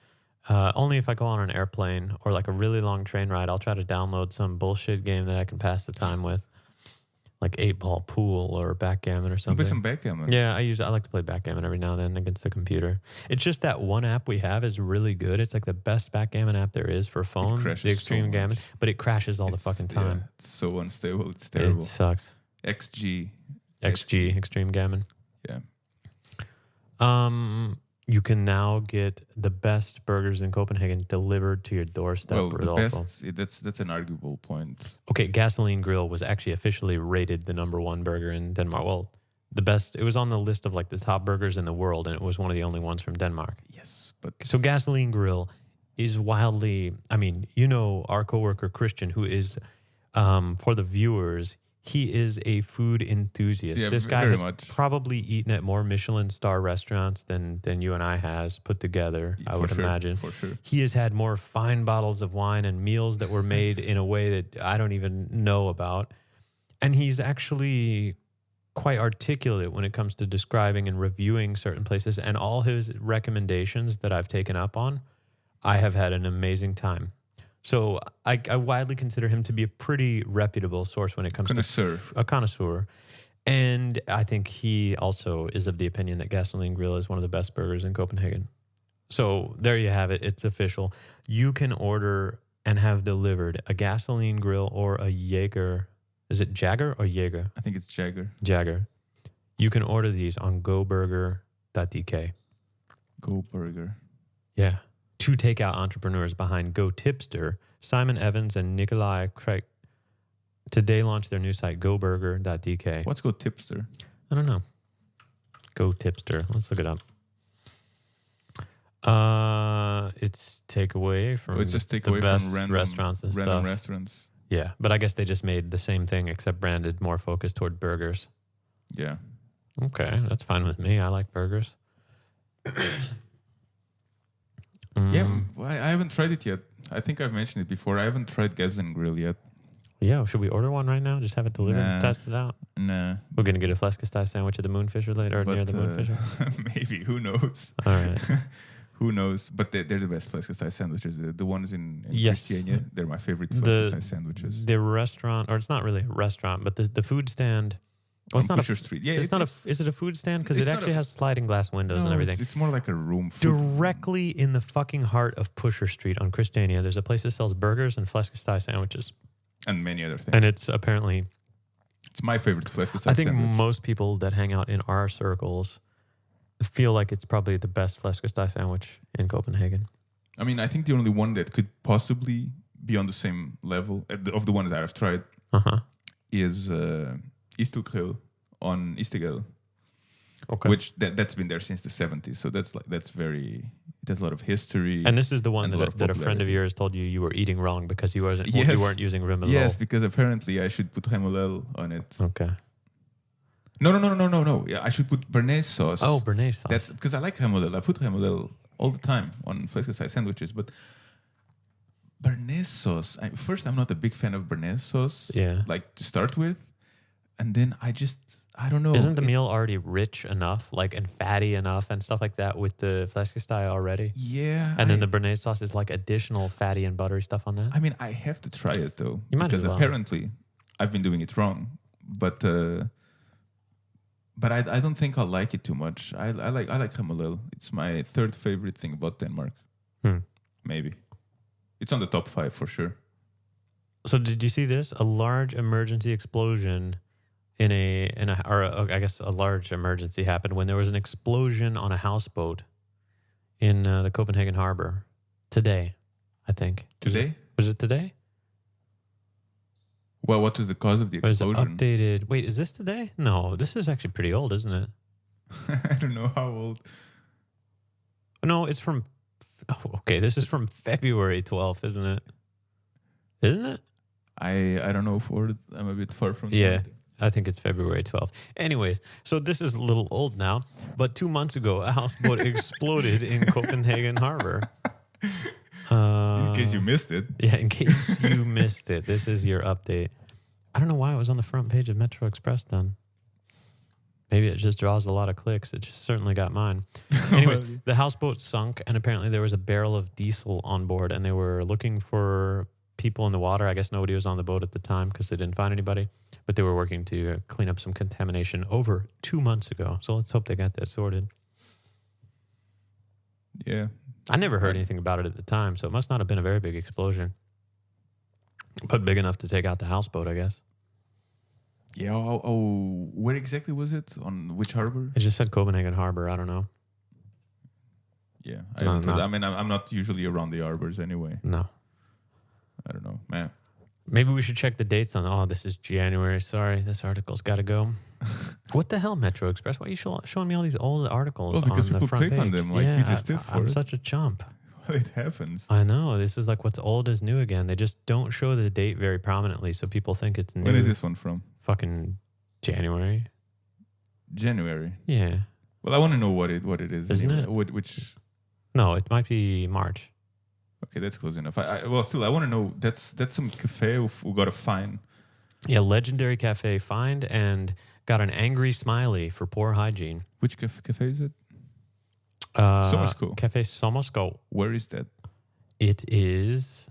only if I go on an airplane or like a really long train ride, I'll try to download some bullshit game that I can pass the time with, like 8-ball pool or backgammon or Play something. some backgammon. Yeah, I like to play backgammon every now and then against the computer. It's just that one app we have is really good. It's like the best backgammon app there is for phone, crashes the so Extreme much. Gammon, but it crashes all the fucking time. Yeah, it's so unstable. It's terrible. It sucks. XG. XG, Extreme Gammon. Yeah. You can now get the best burgers in Copenhagen delivered to your doorstep. Well, the Rodolfo. best. That's an arguable point. Okay, Gasoline Grill was actually officially rated the #1 burger in Denmark. Well, the best. It was on the list of like the top burgers in the world, and it was one of the only ones from Denmark. Yes, but So Gasoline Grill is wildly. I mean, our coworker Christian, who is, for the viewers, he is a food enthusiast. Yeah, This guy very has much. probably eaten at more Michelin star restaurants than you and I has put together, I for would sure, imagine. for sure. He has had more fine bottles of wine and meals that were made in a way that I don't even know about. And he's actually quite articulate when it comes to describing and reviewing certain places. And all his recommendations that I've taken up on, I have had an amazing time. So I widely consider him to be a pretty reputable source when it comes Connoisseur. to a connoisseur. And I think he also is of the opinion that Gasoline Grill is one of the best burgers in Copenhagen. So there you have it. It's official. You can order and have delivered a Gasoline Grill or a Jaeger. Is it Jagger or Jaeger? I think it's Jagger. Jagger. You can order these on goburger.dk. Go Burger. Yeah. Two takeout entrepreneurs behind Go Tipster, Simon Evans and Nikolai Craig, today launched their new site, goburger.dk. What's Go Tipster? I don't know. Go Tipster. Let's look it up. It's takeaway from It's just the takeaway best from random restaurants and random stuff. restaurants. Yeah, but I guess they just made the same thing except branded more focused toward burgers. Yeah. Okay, that's fine with me. I like burgers. Yeah, I haven't tried it yet. I think I've mentioned it before. I haven't tried Gasoline Grill yet. Yeah, should we order one right now? Just have it delivered and Nah. test it out. Nah. We're going to get a Fläskesteg sandwich at the Moonfisher later, or near the Moonfisher. Maybe. Who knows? All right. Who knows? But they're the best Fläskesteg sandwiches. The ones in Yes. Christiania, they're my favorite The- Fläskesteg sandwiches. The restaurant, or it's not really a restaurant, but the food stand. Well, it's On not Pusher Street. Yeah, It's not a. Is it a food stand? Because it it's not actually a- has sliding glass windows and no, everything. It's more like a room. Food. Directly in the fucking heart of Pusher Street on Christiania, there's a place that sells burgers and Fläskesteg sandwiches, And many other things. and it's apparently. It's my favorite Fläskesteg I think sandwich. most people that hang out in our circles feel like it's probably the best Fläskesteg sandwich in Copenhagen. I mean, I think the only one that could possibly be on the same level of the ones that I've tried Uh huh. is Istelgrill on Istegel, Okay. which that's been there since the 70s. So that's very. It has a lot of history. And this is the one and a lot of that a friend of popularity. yours told you were eating wrong because you Yes. weren't using remoulade. Yes, because apparently I should put remoulade on it. Okay. No. Yeah, I should put béarnaise sauce. Oh, béarnaise sauce. That's because I like remoulade. I put remoulade all the time on flex-size sandwiches. But béarnaise sauce. First, I'm not a big fan of béarnaise sauce. Yeah. Like to start with, and then I don't know. Isn't the meal already rich enough, like, and fatty enough and stuff like that with the fleischerstaai already? Yeah. And then the béarnaise sauce is like additional fatty and buttery stuff on that? I mean, I have to try it though, You might because as well. apparently I've been doing it wrong. But I don't think I'll like it too much. I like Hamelel. It's my third favorite thing about Denmark. Maybe it's on the top 5 for sure. So did you see this? A large emergency explosion I guess a large emergency happened when there was an explosion on a houseboat in the Copenhagen harbor today, I think. Today? Was it today? Well, what was the cause of the Or is it explosion? updated? Wait, is this today? No, this is actually pretty old, isn't it? I don't know how old. No, it's from... Oh, okay, this is from February 12th, isn't it? Isn't it? I don't know. I'm a bit far from. Yeah. that. I think it's February 12th. Anyways, so this is a little old now, but 2 months ago, a houseboat exploded in Copenhagen harbor. In case you missed it. Yeah, in case you missed it, this is your update. I don't know why it was on the front page of Metro Express then. Maybe it just draws a lot of clicks. It just certainly got mine. Anyways, the houseboat sunk, and apparently there was a barrel of diesel on board, and they were looking for people in the water. I guess nobody was on the boat at the time because they didn't find anybody, but they were working to clean up some contamination over 2 months ago. So let's hope they got that sorted. Yeah. I never heard anything about it at the time, so it must not have been a very big explosion, but big enough to take out the houseboat, I guess. Yeah. Where exactly was it? On which harbor? It just said Copenhagen Harbor. I don't know. Yeah. No. I mean, I'm not usually around the harbors anyway. No. I don't know, man. Maybe we should check the dates on. Oh, this is January. Sorry, this article's got to go. What the hell, Metro Express? Why are you showing me all these old articles? Well, because on the people front click on page? them like you just did for I'm it. such a chump. Well, it happens. I know. This is like what's old is new again. They just don't show the date very prominently, so people think it's new. When is this one from? Fucking January. January. Yeah. Well, I want to know what it is. Isn't anyway. it? Which? No, it might be March. Okay, that's close enough. Well, still, I want to know. That's some cafe who got a fine. Yeah, legendary cafe fined and got an angry smiley for poor hygiene. Which cafe is it? Sommersko. Cafe Sommersko. Where is that? It is...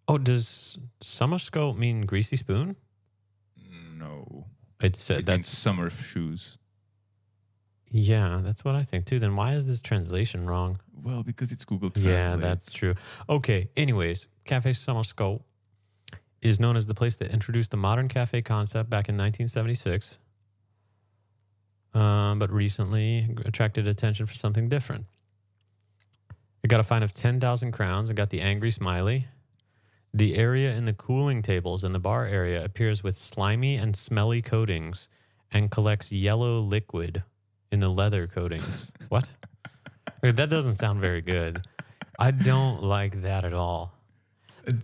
Oh, does Sommersko mean greasy spoon? No. It's It means that's summer shoes. yeah, that's what I think too. Then why is this translation wrong? Well, because it's Google Translate. Yeah, that's true. Okay, anyways, Cafe Sommersko is known as the place that introduced the modern cafe concept back in 1976, but recently attracted attention for something different. It got a fine of 10,000 crowns and got the angry smiley. The area in the cooling tables in the bar area appears with slimy and smelly coatings and collects yellow liquid in the leather coatings. What? That doesn't sound very good. I don't like that at all.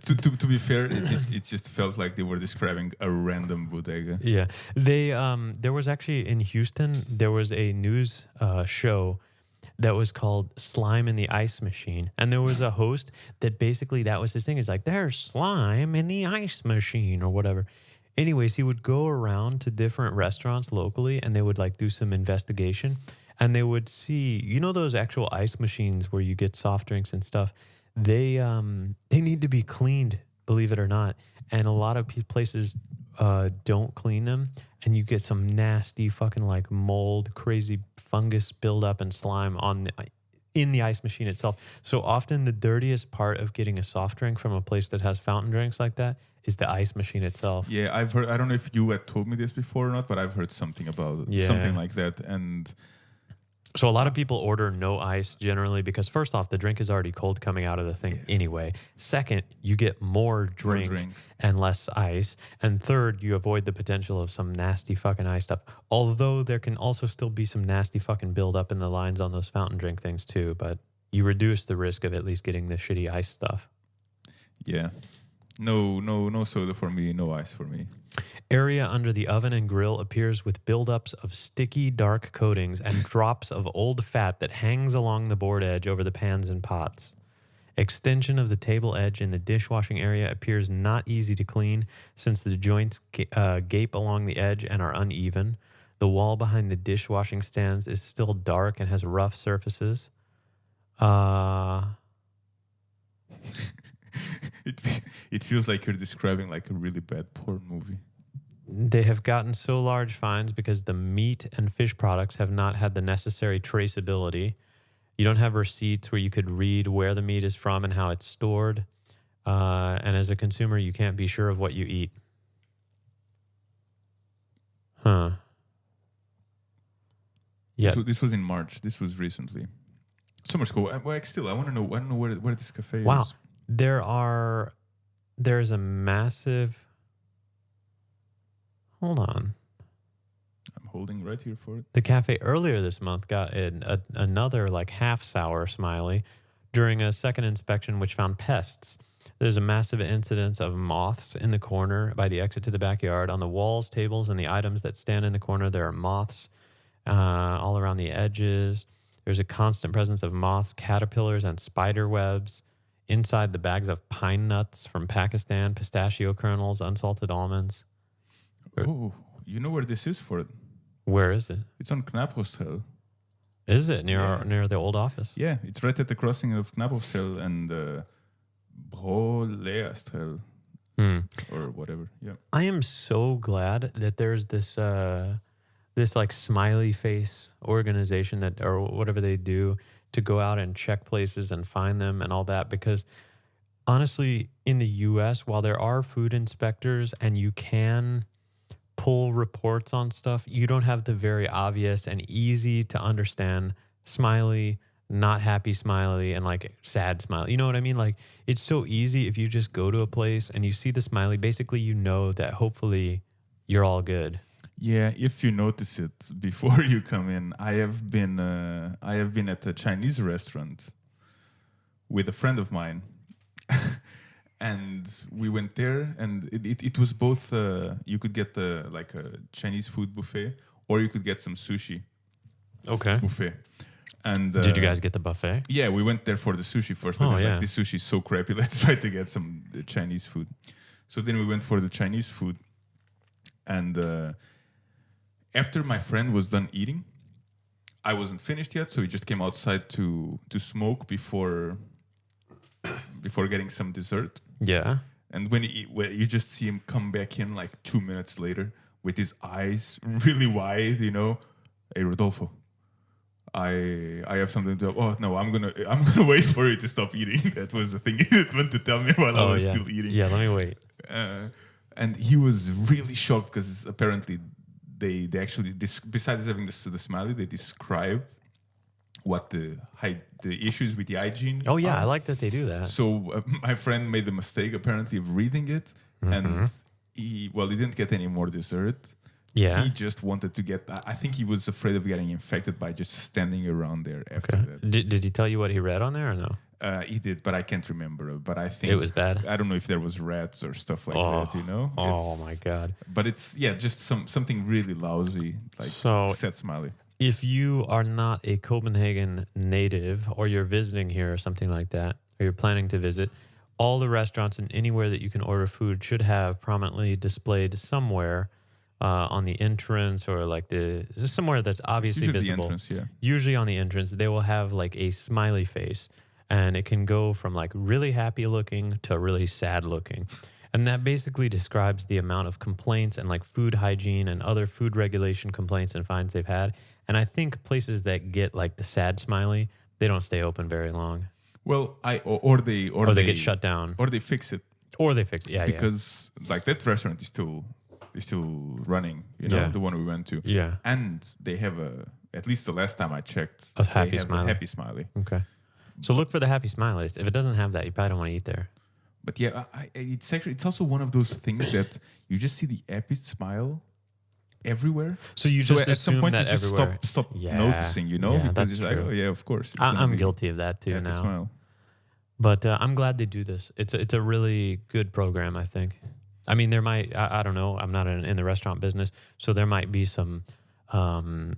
To be fair, it just felt like they were describing a random bodega. Yeah. They there was actually in Houston, there was a news show that was called Slime in the Ice Machine. And there was a host that basically that was his thing. It's like, there's slime in the ice machine or whatever. Anyways, he would go around to different restaurants locally and they would like do some investigation and they would see, you know, those actual ice machines where you get soft drinks and stuff. They need to be cleaned, believe it or not. And a lot of places don't clean them and you get some nasty fucking like mold, crazy fungus buildup and slime in the ice machine itself. So often the dirtiest part of getting a soft drink from a place that has fountain drinks like that is the ice machine itself. Yeah, I've heard. I don't know if you had told me this before or not, but I've heard something about Yeah. something like that. And So a lot of people order no ice generally because first off, the drink is already cold coming out of the thing anyway. Second, you get more drink and less ice. And third, you avoid the potential of some nasty fucking ice stuff. Although there can also still be some nasty fucking buildup in the lines on those fountain drink things too. But you reduce the risk of at least getting the shitty ice stuff. yeah, No soda for me. No ice for me. Area under the oven and grill appears with buildups of sticky, dark coatings and drops of old fat that hangs along the board edge over the pans and pots. Extension of the table edge in the dishwashing area appears not easy to clean since the joints gape along the edge and are uneven. The wall behind the dishwashing stands is still dark and has rough surfaces. It feels like you're describing like a really bad porn movie. They have gotten so large fines because the meat and fish products have not had the necessary traceability. You don't have receipts where you could read where the meat is from and how it's stored. And as a consumer, you can't be sure of what you eat. Huh. Yeah. This was in March. This was recently. Summer school. I want to know. I don't know where this cafe Wow. is. There's a massive. Hold on. I'm holding right here for it. The cafe earlier this month got another like half sour smiley during a second inspection, which found pests. There's a massive incidence of moths in the corner by the exit to the backyard. On the walls, tables, and the items that stand in the corner, there are moths all around the edges. There's a constant presence of moths, caterpillars, and spider webs inside the bags of pine nuts from Pakistan, pistachio kernels, unsalted almonds. Oh, you know where this is for it? Where is it? It's on Knaphostel. Is it near the old office? Yeah, it's right at the crossing of Knaphostel and Broleastel or whatever. Yeah. I am so glad that there's this like smiley face organization that or whatever they do to go out and check places and find them and all that, because honestly, in the US, while there are food inspectors and you can pull reports on stuff, you don't have the very obvious and easy to understand smiley, not happy smiley, and like sad smiley. You know what I mean? Like, it's so easy if you just go to a place and you see the smiley, basically you know that hopefully you're all good. Yeah, if you notice it before you come in, I have been at a Chinese restaurant with a friend of mine. And we went there, and it was both. You could get like a Chinese food buffet, or you could get some sushi buffet. And did you guys get the buffet? Yeah, we went there for the sushi first. Because like, this sushi is so crappy. Let's try to get some Chinese food. So then we went for the Chinese food, and after my friend was done eating, I wasn't finished yet, so we just came outside to smoke before getting some dessert. Yeah. And when you just see him come back in like 2 minutes later with his eyes really wide, you know. Hey, Rodolfo, I have something to. Oh no, I'm gonna wait for you to stop eating. That was the thing he meant to tell me while I was still eating. Yeah, let me wait. And he was really shocked because apparently they actually besides having the smiley, they describe what the issues with the hygiene. Oh yeah, are. I like that they do that. So my friend made the mistake apparently of reading it, and he didn't get any more dessert. Yeah, he just wanted to get. I think he was afraid of getting infected by just standing around there after that. Did he tell you what he read on there or no? He did, but I can't remember. But I think it was bad. I don't know if there was rats or stuff like that. You know? Oh my god! But it's just something really lousy, like sad smiley. If you are not a Copenhagen native or you're visiting here or something like that, or you're planning to visit, all the restaurants and anywhere that you can order food should have prominently displayed somewhere on the entrance or like just somewhere that's obviously visible. The entrance, yeah. Usually on the entrance, they will have like a smiley face, and it can go from like really happy looking to really sad looking. And that basically describes the amount of complaints and like food hygiene and other food regulation complaints and fines they've had. And I think places that get like the sad smiley, they don't stay open very long. Well, or they get shut down, or they fix it, Yeah, because like that restaurant is still running. You know, the one we went to. Yeah, and they have at least the last time I checked, a happy smiley. Okay, so look for the happy smileys. If it doesn't have that, you probably don't want to eat there. But yeah, it's also one of those things that you just see the happy smile everywhere. So you just at some point that you just everywhere. stop noticing, you know, Yeah, because that's it's true. like, oh yeah, of course. I'm guilty of that too now. Smile. But I'm glad they do this. It's a really good program, I think. I mean, there might I don't know. I'm not in the restaurant business, so um,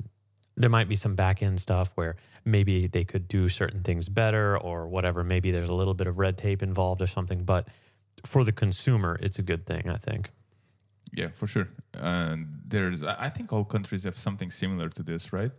there might be some back end stuff where maybe they could do certain things better or whatever. Maybe there's a little bit of red tape involved or something. But for the consumer, it's a good thing, I think. Yeah, for sure. And I think all countries have something similar to this, right?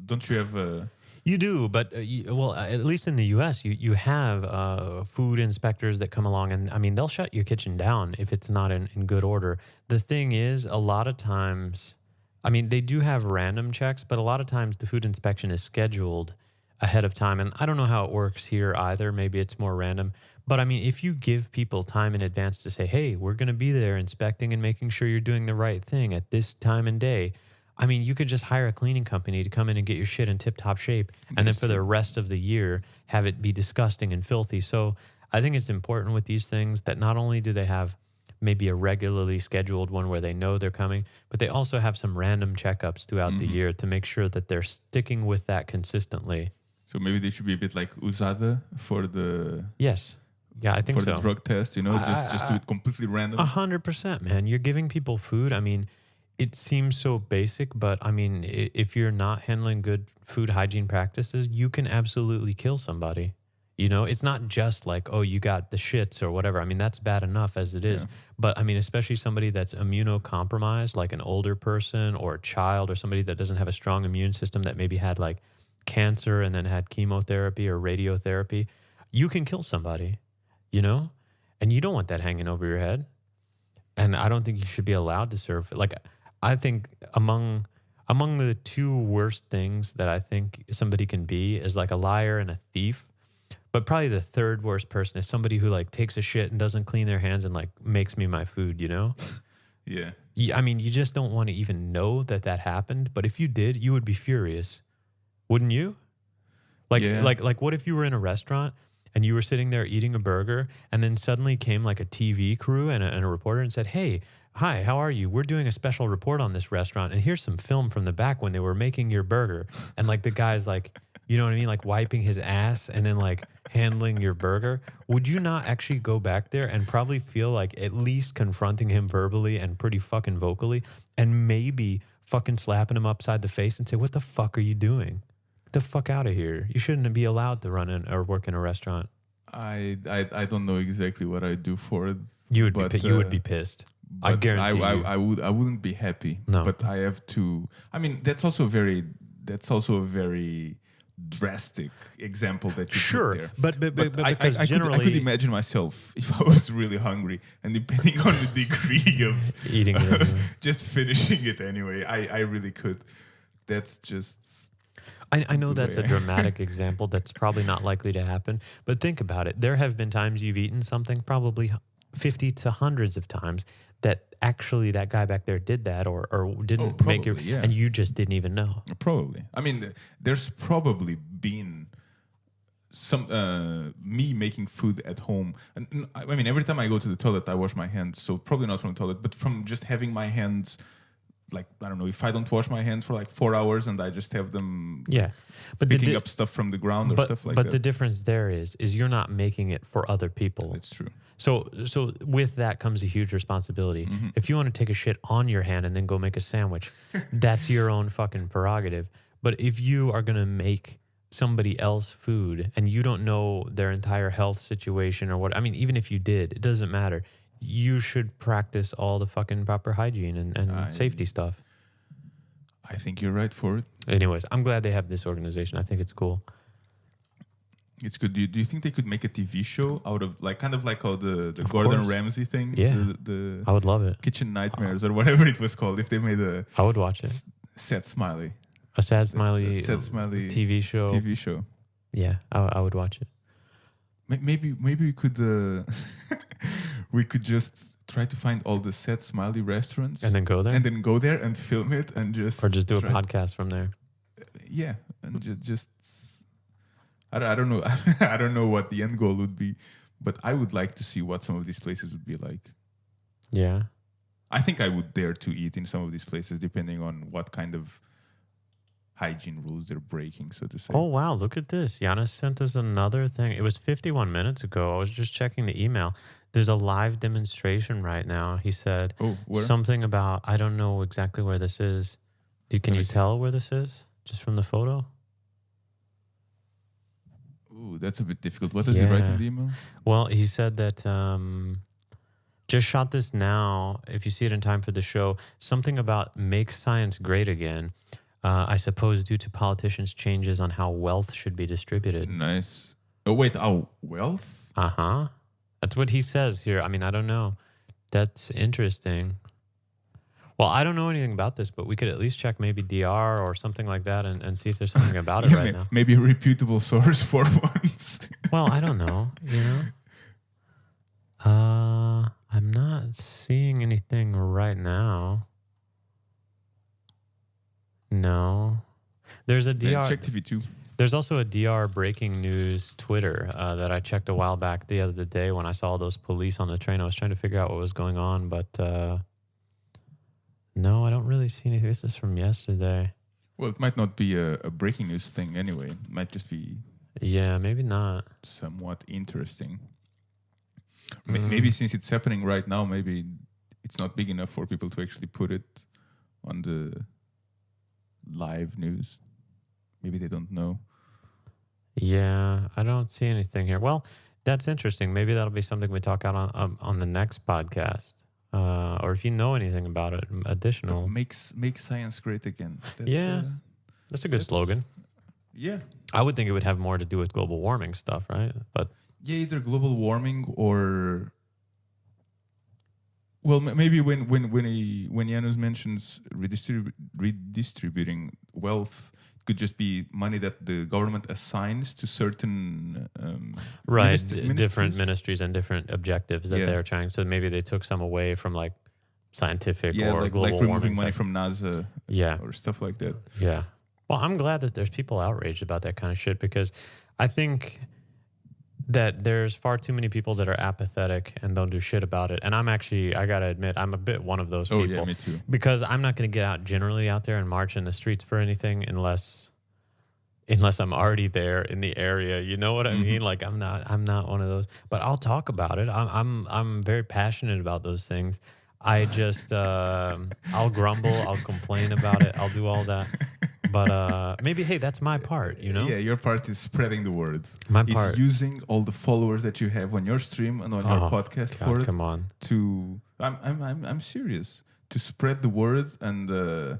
Don't you have a? You do, but at least in the U.S., you have food inspectors that come along, and I mean, they'll shut your kitchen down if it's not in good order. The thing is, a lot of times, I mean, they do have random checks, but a lot of times the food inspection is scheduled ahead of time, and I don't know how it works here either. Maybe it's more random, but I mean, if you give people time in advance to say, "Hey, we're going to be there inspecting and making sure you're doing the right thing at this time and day." I mean, you could just hire a cleaning company to come in and get your shit in tip-top shape, and then That's for the true. rest of the year, have it be disgusting and filthy. So I think it's important with these things that not only do they have maybe a regularly scheduled one where they know they're coming, but they also have some random checkups throughout the Hmm. year to make sure that they're sticking with that consistently. So maybe they should be a bit like USADA Yes. Yeah, I think for the so. drug test. You know, just do it completely random. 100%, man. You're giving people food. I mean, it seems so basic, but I mean, if you're not handling good food hygiene practices, you can absolutely kill somebody. You know, it's not just like, oh, you got the shits or whatever. I mean, that's bad enough as it Yeah. is. But I mean, especially somebody that's immunocompromised, like an older person or a child or somebody that doesn't have a strong immune system that maybe had like cancer and then had chemotherapy or radiotherapy, you can kill somebody, you know? And you don't want that hanging over your head. And I don't think you should be allowed to serve. Like, I think among the two worst things that I think somebody can be is like a liar and a thief. But probably the third worst person is somebody who like takes a shit and doesn't clean their hands and like makes me my food, you know? Yeah. I mean, you just don't want to even know that that happened. But if you did, you would be furious, wouldn't you? Yeah. Like what if you were in a restaurant and you were sitting there eating a burger and then suddenly came like a TV crew and a reporter and said, "Hey, hi, how are you? We're doing a special report on this restaurant and here's some film from the back when they were making your burger." And like the guy's like, you know what I mean? Like wiping his ass and then like handling your burger. Would you not actually go back there and probably feel like at least confronting him verbally and pretty fucking vocally and maybe fucking slapping him upside the face and say, "What the fuck are you doing? The fuck out of here. You shouldn't be allowed to run in or work in a restaurant." I don't know exactly what I do for it, You would be pissed. I but guarantee you. I wouldn't be happy. No. But I have to. I mean, that's also a very drastic example that you put Sure, there. but But because I generally could imagine myself if I was really hungry and depending on the degree of eating it anyway. just finishing it anyway. I really could. That's just I know the that's a way. dramatic example that's probably not likely to happen, but think about it. There have been times you've eaten something, probably 50 to hundreds of times, that actually that guy back there did that or didn't make your, probably, yeah. and you just didn't even know. Probably. I mean, there's probably been some me making food at home, and I mean, every time I go to the toilet, I wash my hands. So probably not from the toilet, but from just having my hands. Like I don't know if I don't wash my hands for like 4 hours and I just have them Yeah. But picking up stuff from the ground or stuff like but that. the difference there is you're not making it for other people. That's true. So with that comes a huge responsibility. If you want to take a shit on your hand and then go make a sandwich, that's your own fucking prerogative. But if you are going to make somebody else food and you don't know their entire health situation or what, I mean, even if you did, it doesn't matter. You should practice all the fucking proper hygiene and safety stuff. I think you're right for it. Anyways, I'm glad they have this organization. I think it's cool. It's good. Do you think they could make a TV show out of like kind of like how the Gordon course. Ramsay thing? Yeah. The I would love it. Kitchen Nightmares or whatever it was called. If they made a I would watch it. Sad Smiley. A sad smiley, Sad Smiley TV show. TV show. Yeah, I would watch it. Maybe we could we could just try to find all the Sad Smiley restaurants And then go there? and then go there and film it and just Or just do a try- podcast from there. Yeah, and just I don't know I don't know what the end goal would be, but I would like to see what some of these places would be like. Yeah. I think I would dare to eat in some of these places depending on what kind of hygiene rules they're breaking, so to say. Oh, wow. Look at this. Giannis sent us another thing. It was 51 minutes ago. I was just checking the email. There's a live demonstration right now. He said Oh, where? something about, I don't know exactly where this is. Can Let me you see. tell where this is just from the photo? Ooh, that's a bit difficult. What does he write in the email? Well, he said that just shot this now. If you see it in time for the show, something about make science great again. I suppose due to politicians' changes on how wealth should be distributed. Nice. Oh, wait. Oh, wealth? Uh-huh. That's what he says here. I mean, I don't know. That's interesting. Well, I don't know anything about this, but we could at least check maybe DR or something like that and see if there's something about it Yeah, right now. maybe a reputable source for once. Well, I don't know, you know? I'm not seeing anything right now. No. There's a DR. Check TV2. There's also a DR breaking news Twitter that I checked a while back the other day when I saw those police on the train. I was trying to figure out what was going on, but no, I don't really see anything. This is from yesterday. Well, it might not be a breaking news thing anyway. It might just be Yeah, maybe not. somewhat interesting. Maybe since it's happening right now, maybe it's not big enough for people to actually put it on the live news. Maybe they don't know. Yeah, I don't see anything here. Well, that's interesting. Maybe that'll be something we talk out on the next podcast. Or if you know anything about it, additional. Make science great again. That's, Yeah. That's a good slogan. Yeah. I would think it would have more to do with global warming stuff, right? But Yeah, either global warming or well, maybe when Janusz mentions redistributing wealth, it could just be money that the government assigns to certain different ministries and different objectives that they're trying. So maybe they took some away from like scientific or like global removing warming money stuff. from NASA, Yeah. or stuff like that. Yeah. Well, I'm glad that there's people outraged about that kind of shit because I think that there's far too many people that are apathetic and don't do shit about it. And I got to admit, I'm a bit one of those people. Oh, yeah, me too. Because I'm not going to get out there and march in the streets for anything unless I'm already there in the area. You know what I mean? Like I'm not one of those, but I'll talk about it. I'm very passionate about those things. I just, I'll grumble, I'll complain about it, I'll do all that. But maybe, hey, that's my part, you know? Yeah, your part is spreading the word. My It's part. using all the followers that you have on your stream and on your podcast God, for it. come on. I'm serious. To spread the word and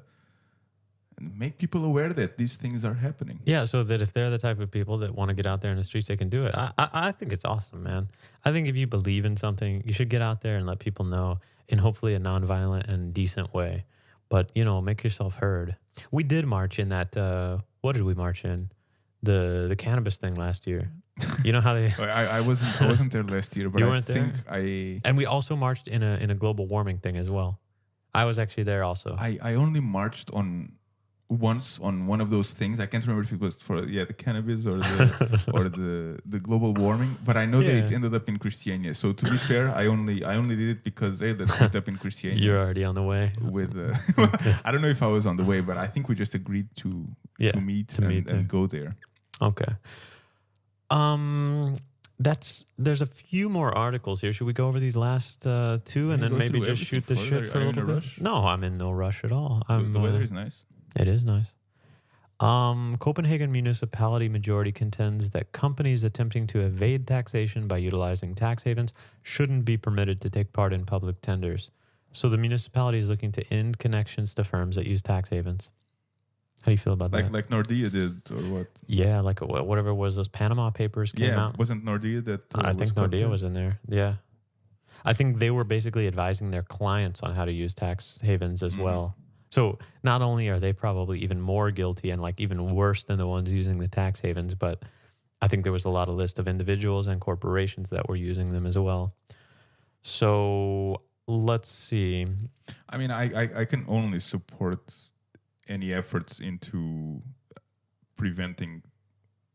make people aware that these things are happening. Yeah, so that if they're the type of people that want to get out there in the streets, they can do it. I think it's awesome, man. I think if you believe in something, you should get out there and let people know in hopefully a nonviolent and decent way. But, you know, make yourself heard. We did march in that, what did we march in? The cannabis thing last year. You know how they... I wasn't there last year, but You I weren't think there? And we also marched in a global warming thing as well. I was actually there also. I only marched once on one of those things. I can't remember if it was for the cannabis or the global warming, but I know that it ended up in Christiania. So to be fair, I only did it because let's meet up in Christiania. You're already on the way. With I don't know if I was on the way, but I think we just agreed to meet and go there. Okay. There's a few more articles here. Should we go over these last two and then maybe just shoot the shit for a little bit? Rush? No, I'm in no rush at all. The weather is nice. It is nice. Copenhagen municipality majority contends that companies attempting to evade taxation by utilizing tax havens shouldn't be permitted to take part in public tenders. So the municipality is looking to end connections to firms that use tax havens. How do you feel about that? Like Nordea did, or what? Yeah, like whatever it was, those Panama Papers came out. Wasn't Nordea that? I think Nordea was in there. Yeah. I think they were basically advising their clients on how to use tax havens as well. So not only are they probably even more guilty and like even worse than the ones using the tax havens, but I think there was a lot of list of individuals and corporations that were using them as well. So let's see. I mean, I can only support any efforts into preventing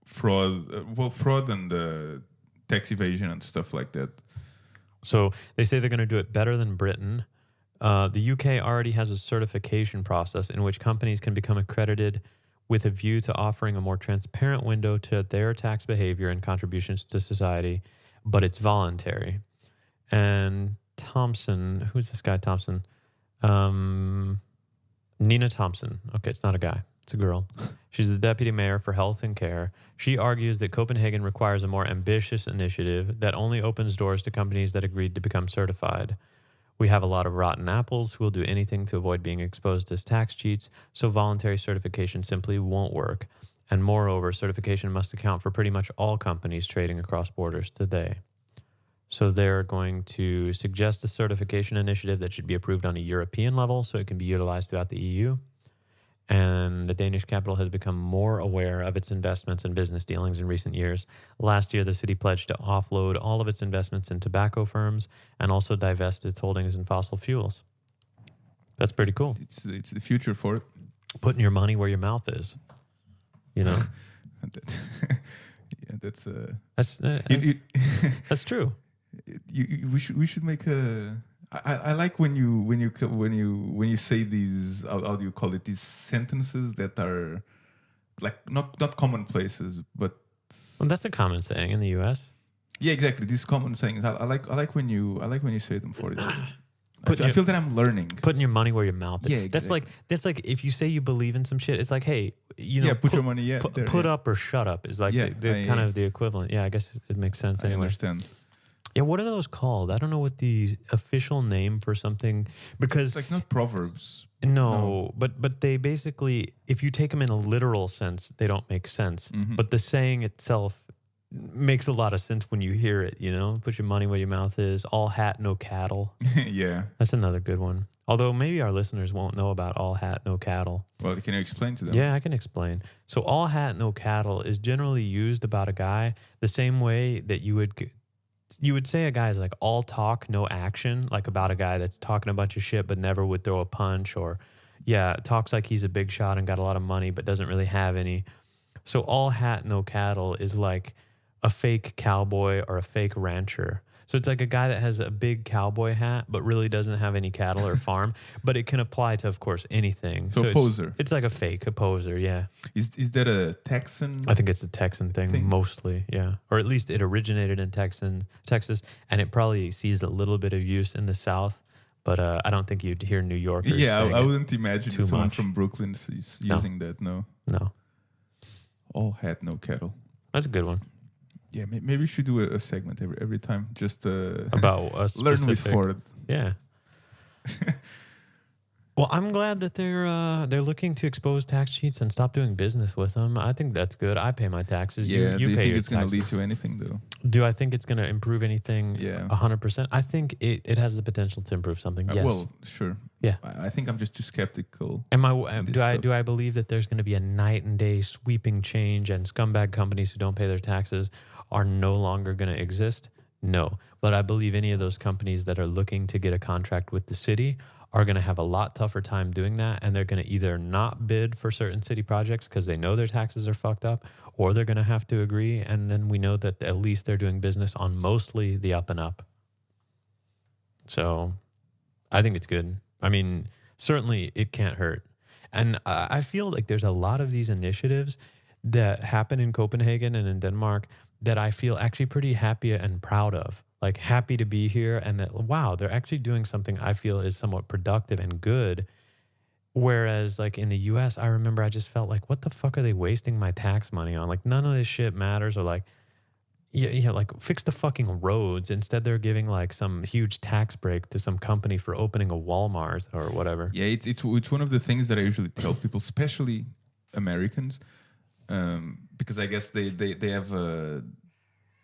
fraud, fraud and tax evasion and stuff like that. So they say they're going to do it better than Britain. The UK already has a certification process in which companies can become accredited with a view to offering a more transparent window to their tax behavior and contributions to society, but it's voluntary. And Thompson, who's this guy Thompson? Nina Thompson. Okay, it's not a guy. It's a girl. She's the deputy mayor for health and care. She argues that Copenhagen requires a more ambitious initiative that only opens doors to companies that agreed to become certified. We have a lot of rotten apples who will do anything to avoid being exposed as tax cheats, so voluntary certification simply won't work. And moreover, certification must account for pretty much all companies trading across borders today. So they're going to suggest a certification initiative that should be approved on a European level so it can be utilized throughout the EU. And the Danish capital has become more aware of its investments and business dealings in recent years. Last year, the city pledged to offload all of its investments in tobacco firms and also divest its holdings in fossil fuels. That's pretty cool. It's the future for it. Putting your money where your mouth is, you know? Yeah, that's that's true. We should make a. I like when you say these, how do you call it, these sentences that are like not commonplaces, but Well, that's a common saying in the U.S. yeah, exactly, these common sayings. I like when you say them for it. I feel that I'm learning. Putting your money where your mouth is. Yeah, exactly. That's like if you say you believe in some shit, it's like, hey, you know, put your money there, put up or shut up is like the kind of the equivalent. Yeah, I guess it makes sense anyway. I understand. Yeah, what are those called? I don't know what the official name for something, because It's like not proverbs. no, but they basically, if you take them in a literal sense, they don't make sense. Mhm. But the saying itself makes a lot of sense when you hear it, you know? Put your money where your mouth is. All hat, no cattle. Yeah. That's another good one. Although maybe our listeners won't know about all hat, no cattle. Well, can you explain to them? Yeah, I can explain. So all hat, no cattle is generally used about a guy the same way that you would say a guy is like all talk, no action, like about a guy that's talking a bunch of shit but never would throw a punch, or talks like he's a big shot and got a lot of money but doesn't really have any. So all hat, no cattle is like a fake cowboy or a fake rancher. So it's like a guy that has a big cowboy hat but really doesn't have any cattle or farm, but it can apply to, of course, anything. So a poser. It's like a poser, yeah. Is that a Texan? I think it's a Texan thing mostly, yeah. Or at least it originated in Texas, and it probably sees a little bit of use in the South, but I don't think you'd hear New Yorkers saying I wouldn't imagine too someone much. from Brooklyn is using that, no. No. All hat, no cattle. That's a good one. Yeah, maybe we should do a segment every time. Just About a learn with specific- Ford. Yeah. Well, I'm glad that they're looking to expose tax cheats and stop doing business with them. I think that's good. I pay my taxes. Yeah, you do you pay think your it's going to lead taxes. to anything, though? Do I think it's going to improve anything? Yeah. 100%. I think it has the potential to improve something. Yes. Well, sure. Yeah. I think I'm just too skeptical. Do I believe that there's going to be a night and day sweeping change and scumbag companies who don't pay their taxes are no longer going to exist? No. But I believe any of those companies that are looking to get a contract with the city are going to have a lot tougher time doing that, and they're going to either not bid for certain city projects because they know their taxes are fucked up, or they're going to have to agree, and then we know that at least they're doing business on mostly the up and up. So I think it's good. I mean, certainly it can't hurt. And I feel like there's a lot of these initiatives that happen in Copenhagen and in Denmark that I feel actually pretty happy and proud of. Like happy to be here, and that, wow, they're actually doing something I feel is somewhat productive and good. Whereas like in the US, I remember I just felt like, what the fuck are they wasting my tax money on? Like none of this shit matters, or like, like fix the fucking roads. Instead, they're giving like some huge tax break to some company for opening a Walmart or whatever. Yeah, it's one of the things that I usually tell people, especially Americans, because I guess they have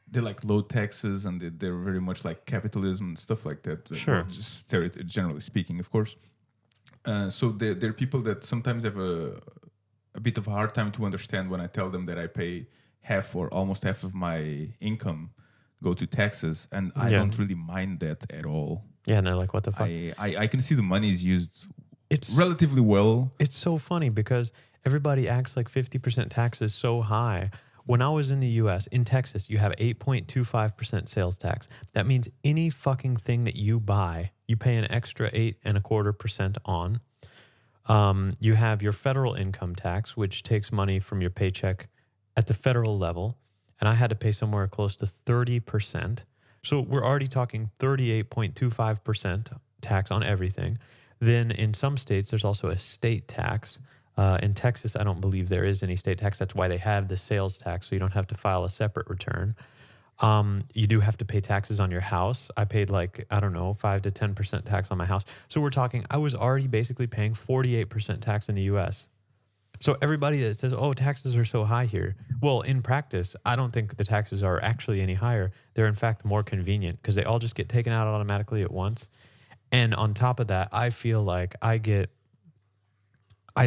they like low taxes, and they're very much like capitalism and stuff like that. Sure. Well, just generally speaking, of course. So there are people that sometimes have a bit of a hard time to understand when I tell them that I pay half or almost half of my income go to taxes, and I don't really mind that at all. Yeah, and they're like, what the fuck? I can see the money is used It's relatively well. It's so funny because everybody acts like 50% tax is so high. When I was in the US, in Texas, you have 8.25% sales tax. That means any fucking thing that you buy, you pay an extra 8.25% on. You have your federal income tax, which takes money from your paycheck at the federal level. And I had to pay somewhere close to 30%. So we're already talking 38.25% tax on everything. Then in some states, there's also a state tax. In Texas, I don't believe there is any state tax. That's why they have the sales tax, so you don't have to file a separate return. You do have to pay taxes on your house. I paid like, I don't know, 5 to 10% tax on my house. So we're talking, I was already basically paying 48% tax in the US. So everybody that says, oh, taxes are so high here. Well, in practice, I don't think the taxes are actually any higher. They're in fact more convenient because they all just get taken out automatically at once. And on top of that, I feel like I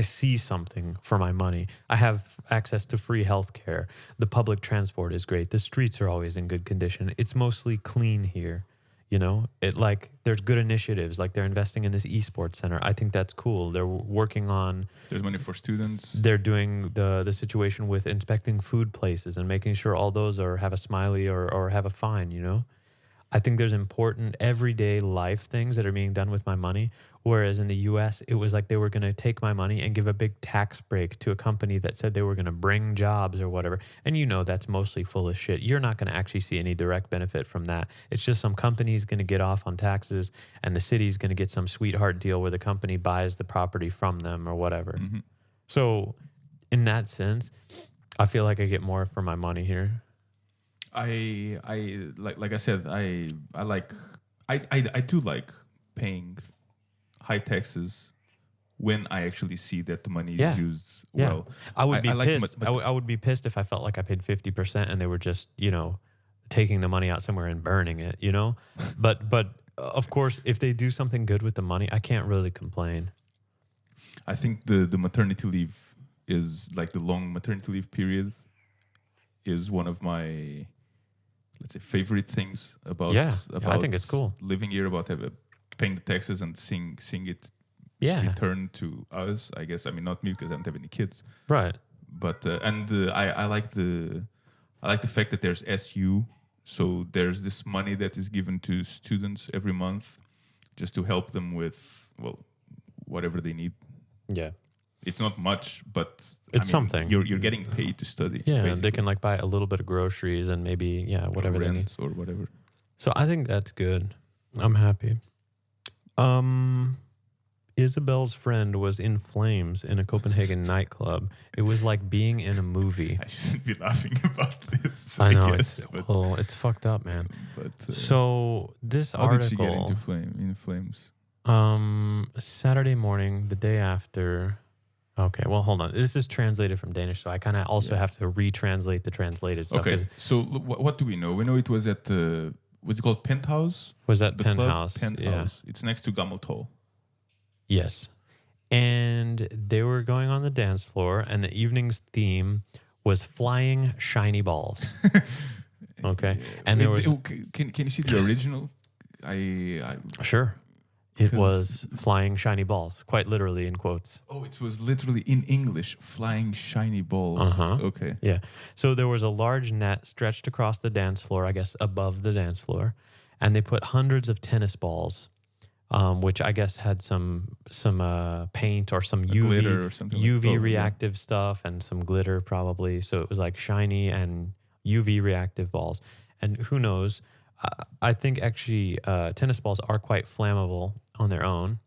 see something for my money. I have access to free healthcare. The public transport is great. The streets are always in good condition. It's mostly clean here. You know, there's good initiatives, like they're investing in this esports center. I think that's cool. They're working on. There's money for students. They're doing the situation with inspecting food places and making sure all those have a smiley or have a fine. You know, I think there's important everyday life things that are being done with my money. Whereas in the US, it was like they were going to take my money and give a big tax break to a company that said they were going to bring jobs or whatever. And you know that's mostly full of shit. You're not going to actually see any direct benefit from that. It's just some company's going to get off on taxes and the city's going to get some sweetheart deal where the company buys the property from them or whatever. Mm-hmm. So in that sense, I feel like I get more for my money here. I like I said, I do like paying high taxes when I actually see that the money is used well. I would be pissed. But I would be pissed if I felt like I paid 50% and they were just, you know, taking the money out somewhere and burning it, you know? but of course, if they do something good with the money, I can't really complain. I think the maternity leave is like the long maternity leave period is one of my, let's say, favorite things about I think it's cool. Living here, about paying the taxes and seeing it return to us. I guess, I mean, not me because I don't have any kids, right? But I like the fact that there's SU, so there's this money that is given to students every month just to help them with whatever they need. Yeah. It's not much, but it's something. You're getting paid to study. Yeah, basically. they can like buy a little bit of groceries and maybe whatever they need or whatever. So I think that's good. I'm happy. Isabel's friend was in flames in a Copenhagen nightclub. It was like being in a movie. I shouldn't be laughing about this. I know guess, it's fucked up, man. But so this how article. did she get in flames? Saturday morning, the day after. Okay, well, hold on. This is translated from Danish, so I kind of also have to retranslate the translated stuff. Okay, so what do we know? We know it was at the, what's it called, Penthouse? Was that the Penthouse? Club? Penthouse. Yeah. It's next to Gammeltoll. Yes. And they were going on the dance floor, and the evening's theme was flying shiny balls. Okay. And there was... Can you see the original? Sure. It was flying shiny balls, quite literally in quotes. Oh, it was literally in English, flying shiny balls. Okay. Yeah. So there was a large net stretched across the dance floor, I guess above the dance floor, and they put hundreds of tennis balls, which I guess had some paint or some glitter or something UV reactive stuff and some glitter probably. So it was like shiny and UV reactive balls. And who knows? I think actually tennis balls are quite flammable on their own.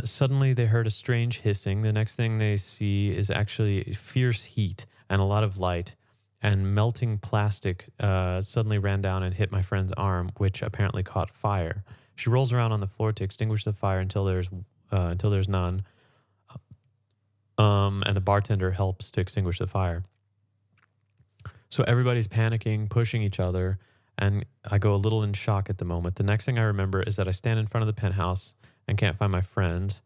Suddenly they heard a strange hissing. The next thing they see is actually fierce heat and a lot of light, and melting plastic suddenly ran down and hit my friend's arm, which apparently caught fire. She rolls around on the floor to extinguish the fire until there's none, and the bartender helps to extinguish the fire. So everybody's panicking, pushing each other, and I go a little in shock at the moment. The next thing I remember is that I stand in front of the penthouse and can't find my friends.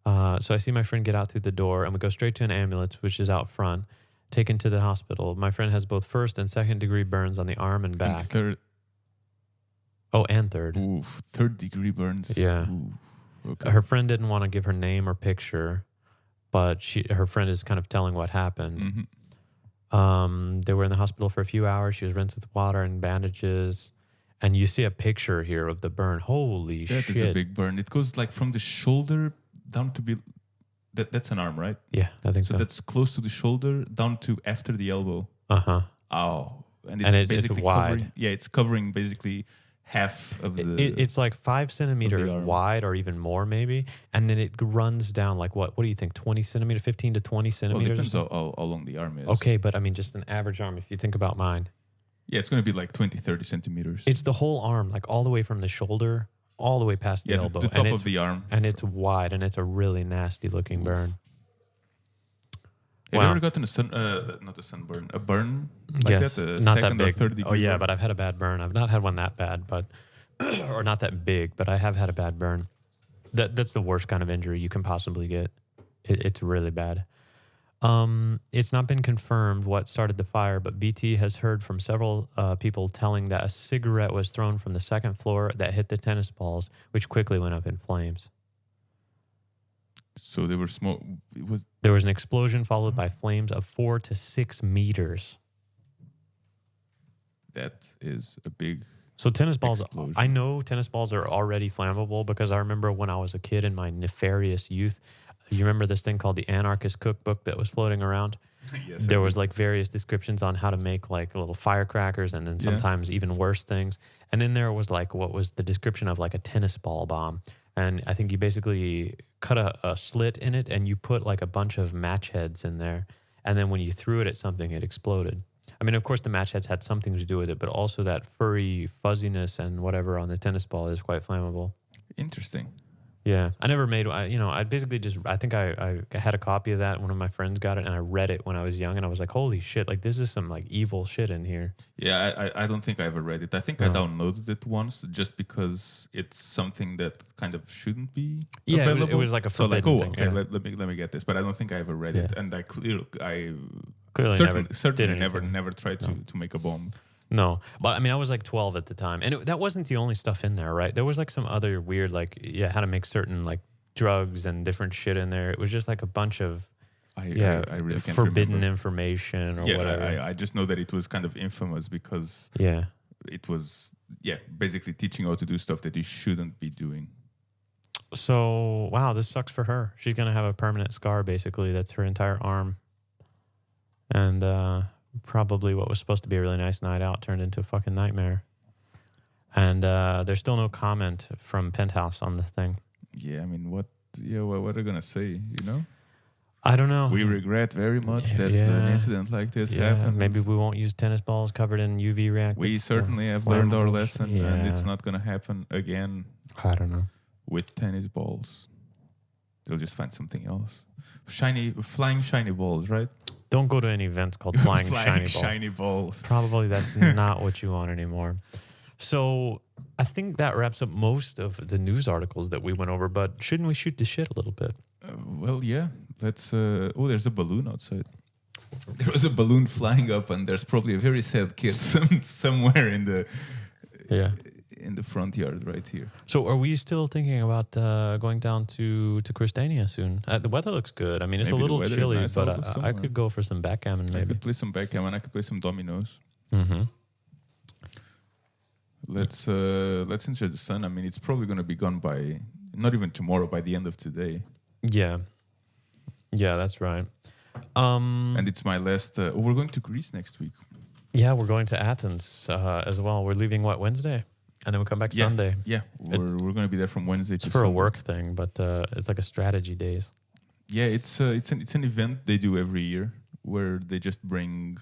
So I see my friend get out through the door, and we go straight to an ambulance, which is out front, taken to the hospital. My friend has both first and second degree burns on the arm and back. And third. Oh, and third. Ooh, third degree burns. Yeah. Ooh, okay. Her friend didn't want to give her name or picture, but her friend is kind of telling what happened. Mm-hmm. They were in the hospital for a few hours. She was rinsed with water and bandages. And you see a picture here of the burn. Holy shit. That is a big burn. It goes like from the shoulder down to That's an arm, right? Yeah, I think So so. that's close to the shoulder, down to after the elbow. Uh-huh. Oh, and And it's it's basically wide. covering. Yeah, it's covering basically half of It's like 5 centimeters arm. wide or even more maybe. And then it runs down like what? What do you think? 20 centimeters, 15 to 20 Well, centimeters? depends how long the arm is. Okay, but I mean, just an average arm, if you think about mine. Yeah, it's going to be like 20, 30 centimeters. It's the whole arm, like all the way from the shoulder, all the way past the elbow. The top of the arm. And it's wide, and it's a really nasty looking burn. Have you ever gotten not a sunburn, a burn like Yes, that? A not second that big. or third degree Oh yeah, burn? but I've had a bad burn. I've not had one that bad, but or not that big, but I have had a bad burn. That's the worst kind of injury you can possibly get. It's really bad. It's not been confirmed what started the fire, but BT has heard from several people telling that a cigarette was thrown from the second floor that hit the tennis balls, which quickly went up in flames. So they were smoke. There was an explosion followed by flames of 4 to 6 meters. That is a big. So tennis balls, explosion. I know tennis balls are already flammable because I remember when I was a kid in my nefarious youth, you remember this thing called the Anarchist Cookbook that was floating around? Yes, There was like various descriptions on how to make like little firecrackers and then sometimes even worse things. And then there was like what was the description of like a tennis ball bomb. And I think you basically cut a slit in it and you put like a bunch of match heads in there. And then when you threw it at something, it exploded. I mean, of course, the match heads had something to do with it, but also that furry fuzziness and whatever on the tennis ball is quite flammable. Interesting. Yeah, I never made. I basically just. I think I had a copy of that. One of my friends got it, and I read it when I was young, and I was like, "Holy shit! Like this is some like evil shit in here." Yeah, I don't think I ever read it. I think I downloaded it once just because it's something that kind of shouldn't be available. It was like a so like, forbidden oh, thing. okay, Yeah. let me get this. But I don't think I ever read it, and I Clearly certainly never did never tried to make a bomb. No, but I mean, I was like 12 at the time, and that wasn't the only stuff in there, right? There was like some other weird, like how to make certain like drugs and different shit in there. It was just like a bunch of I really can't forbidden remember. information or whatever. I just know that it was kind of infamous because it was basically teaching how to do stuff that you shouldn't be doing. So wow, this sucks for her. She's gonna have a permanent scar. Basically, that's her entire arm, and probably what was supposed to be a really nice night out turned into a fucking nightmare. And there's still no comment from Penthouse on the thing. Yeah, I mean, what are they gonna say? You know, I don't know. we regret very much that an incident like this happened. Maybe we won't use tennis balls covered in UV reactive. We certainly have learned our lesson, Yeah. and it's not gonna happen again I don't know. with tennis balls. They'll just find something else. Flying shiny balls, right? Don't go to any events called flying shiny balls. balls. Probably that's not what you want anymore. So I think that wraps up most of the news articles that we went over, but shouldn't we shoot the shit a little bit? Well, yeah. Let's. There's a balloon outside. There was a balloon flying up, and there's probably a very sad kid somewhere in the front yard right here. So are we still thinking about going down to Christiania soon? The weather looks good. I mean, it's Maybe a the little weather is chilly, nice but also I could go for some backgammon I maybe. could play some backgammon. I could play some dominoes. Mm-hmm. Let's enjoy the sun. I mean, it's probably going to be gone by not even tomorrow, by the end of today. Yeah, that's right. And it's my last. We're going to Greece next week. Yeah, we're going to Athens as well. We're leaving Wednesday, and then we come back Sunday. Yeah, we're going to be there from Wednesday It's to for Sunday. a work thing, but it's like a strategy days. Yeah, it's an event they do every year where they just bring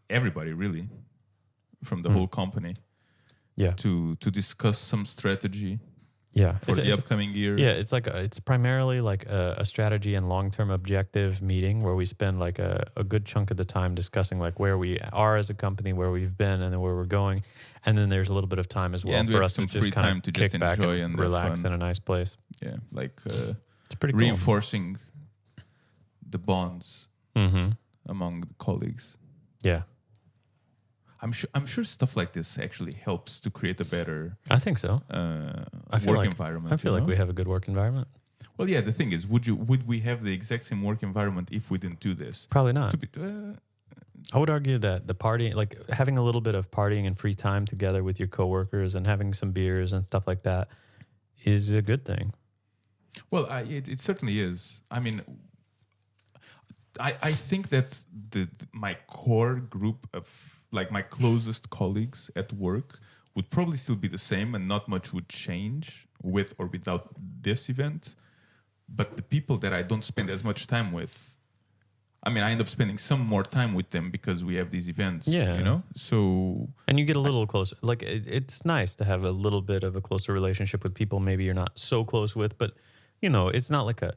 everybody really from the whole company. Yeah, to discuss some strategy yeah for the upcoming year. Yeah, it's like it's primarily like a strategy and long-term objective meeting where we spend like a good chunk of the time discussing like where we are as a company, where we've been, and then where we're going. And then there's a little bit of time as well and we for have us some to free just kind time of to kick just back enjoy and and relax fun. in a nice place. Yeah, like It's pretty cool. reinforcing the bonds Mm-hmm. among the colleagues. Yeah, I'm sure stuff like this actually helps to create a better I think so. work environment. I feel like we have a good work environment. Well, yeah. The thing is, would we have the exact same work environment if we didn't do this? Probably not. To be, I would argue that the partying, like having a little bit of partying and free time together with your coworkers and having some beers and stuff like that is a good thing. Well, it certainly is. I mean, I think that my core group of like my closest colleagues at work would probably still be the same, and not much would change with or without this event. But the people that I don't spend as much time with, I mean, I end up spending some more time with them because we have these events. Yeah. You know, so And you get a little closer. Like it's nice to have a little bit of a closer relationship with people maybe you're not so close with, but it's not like a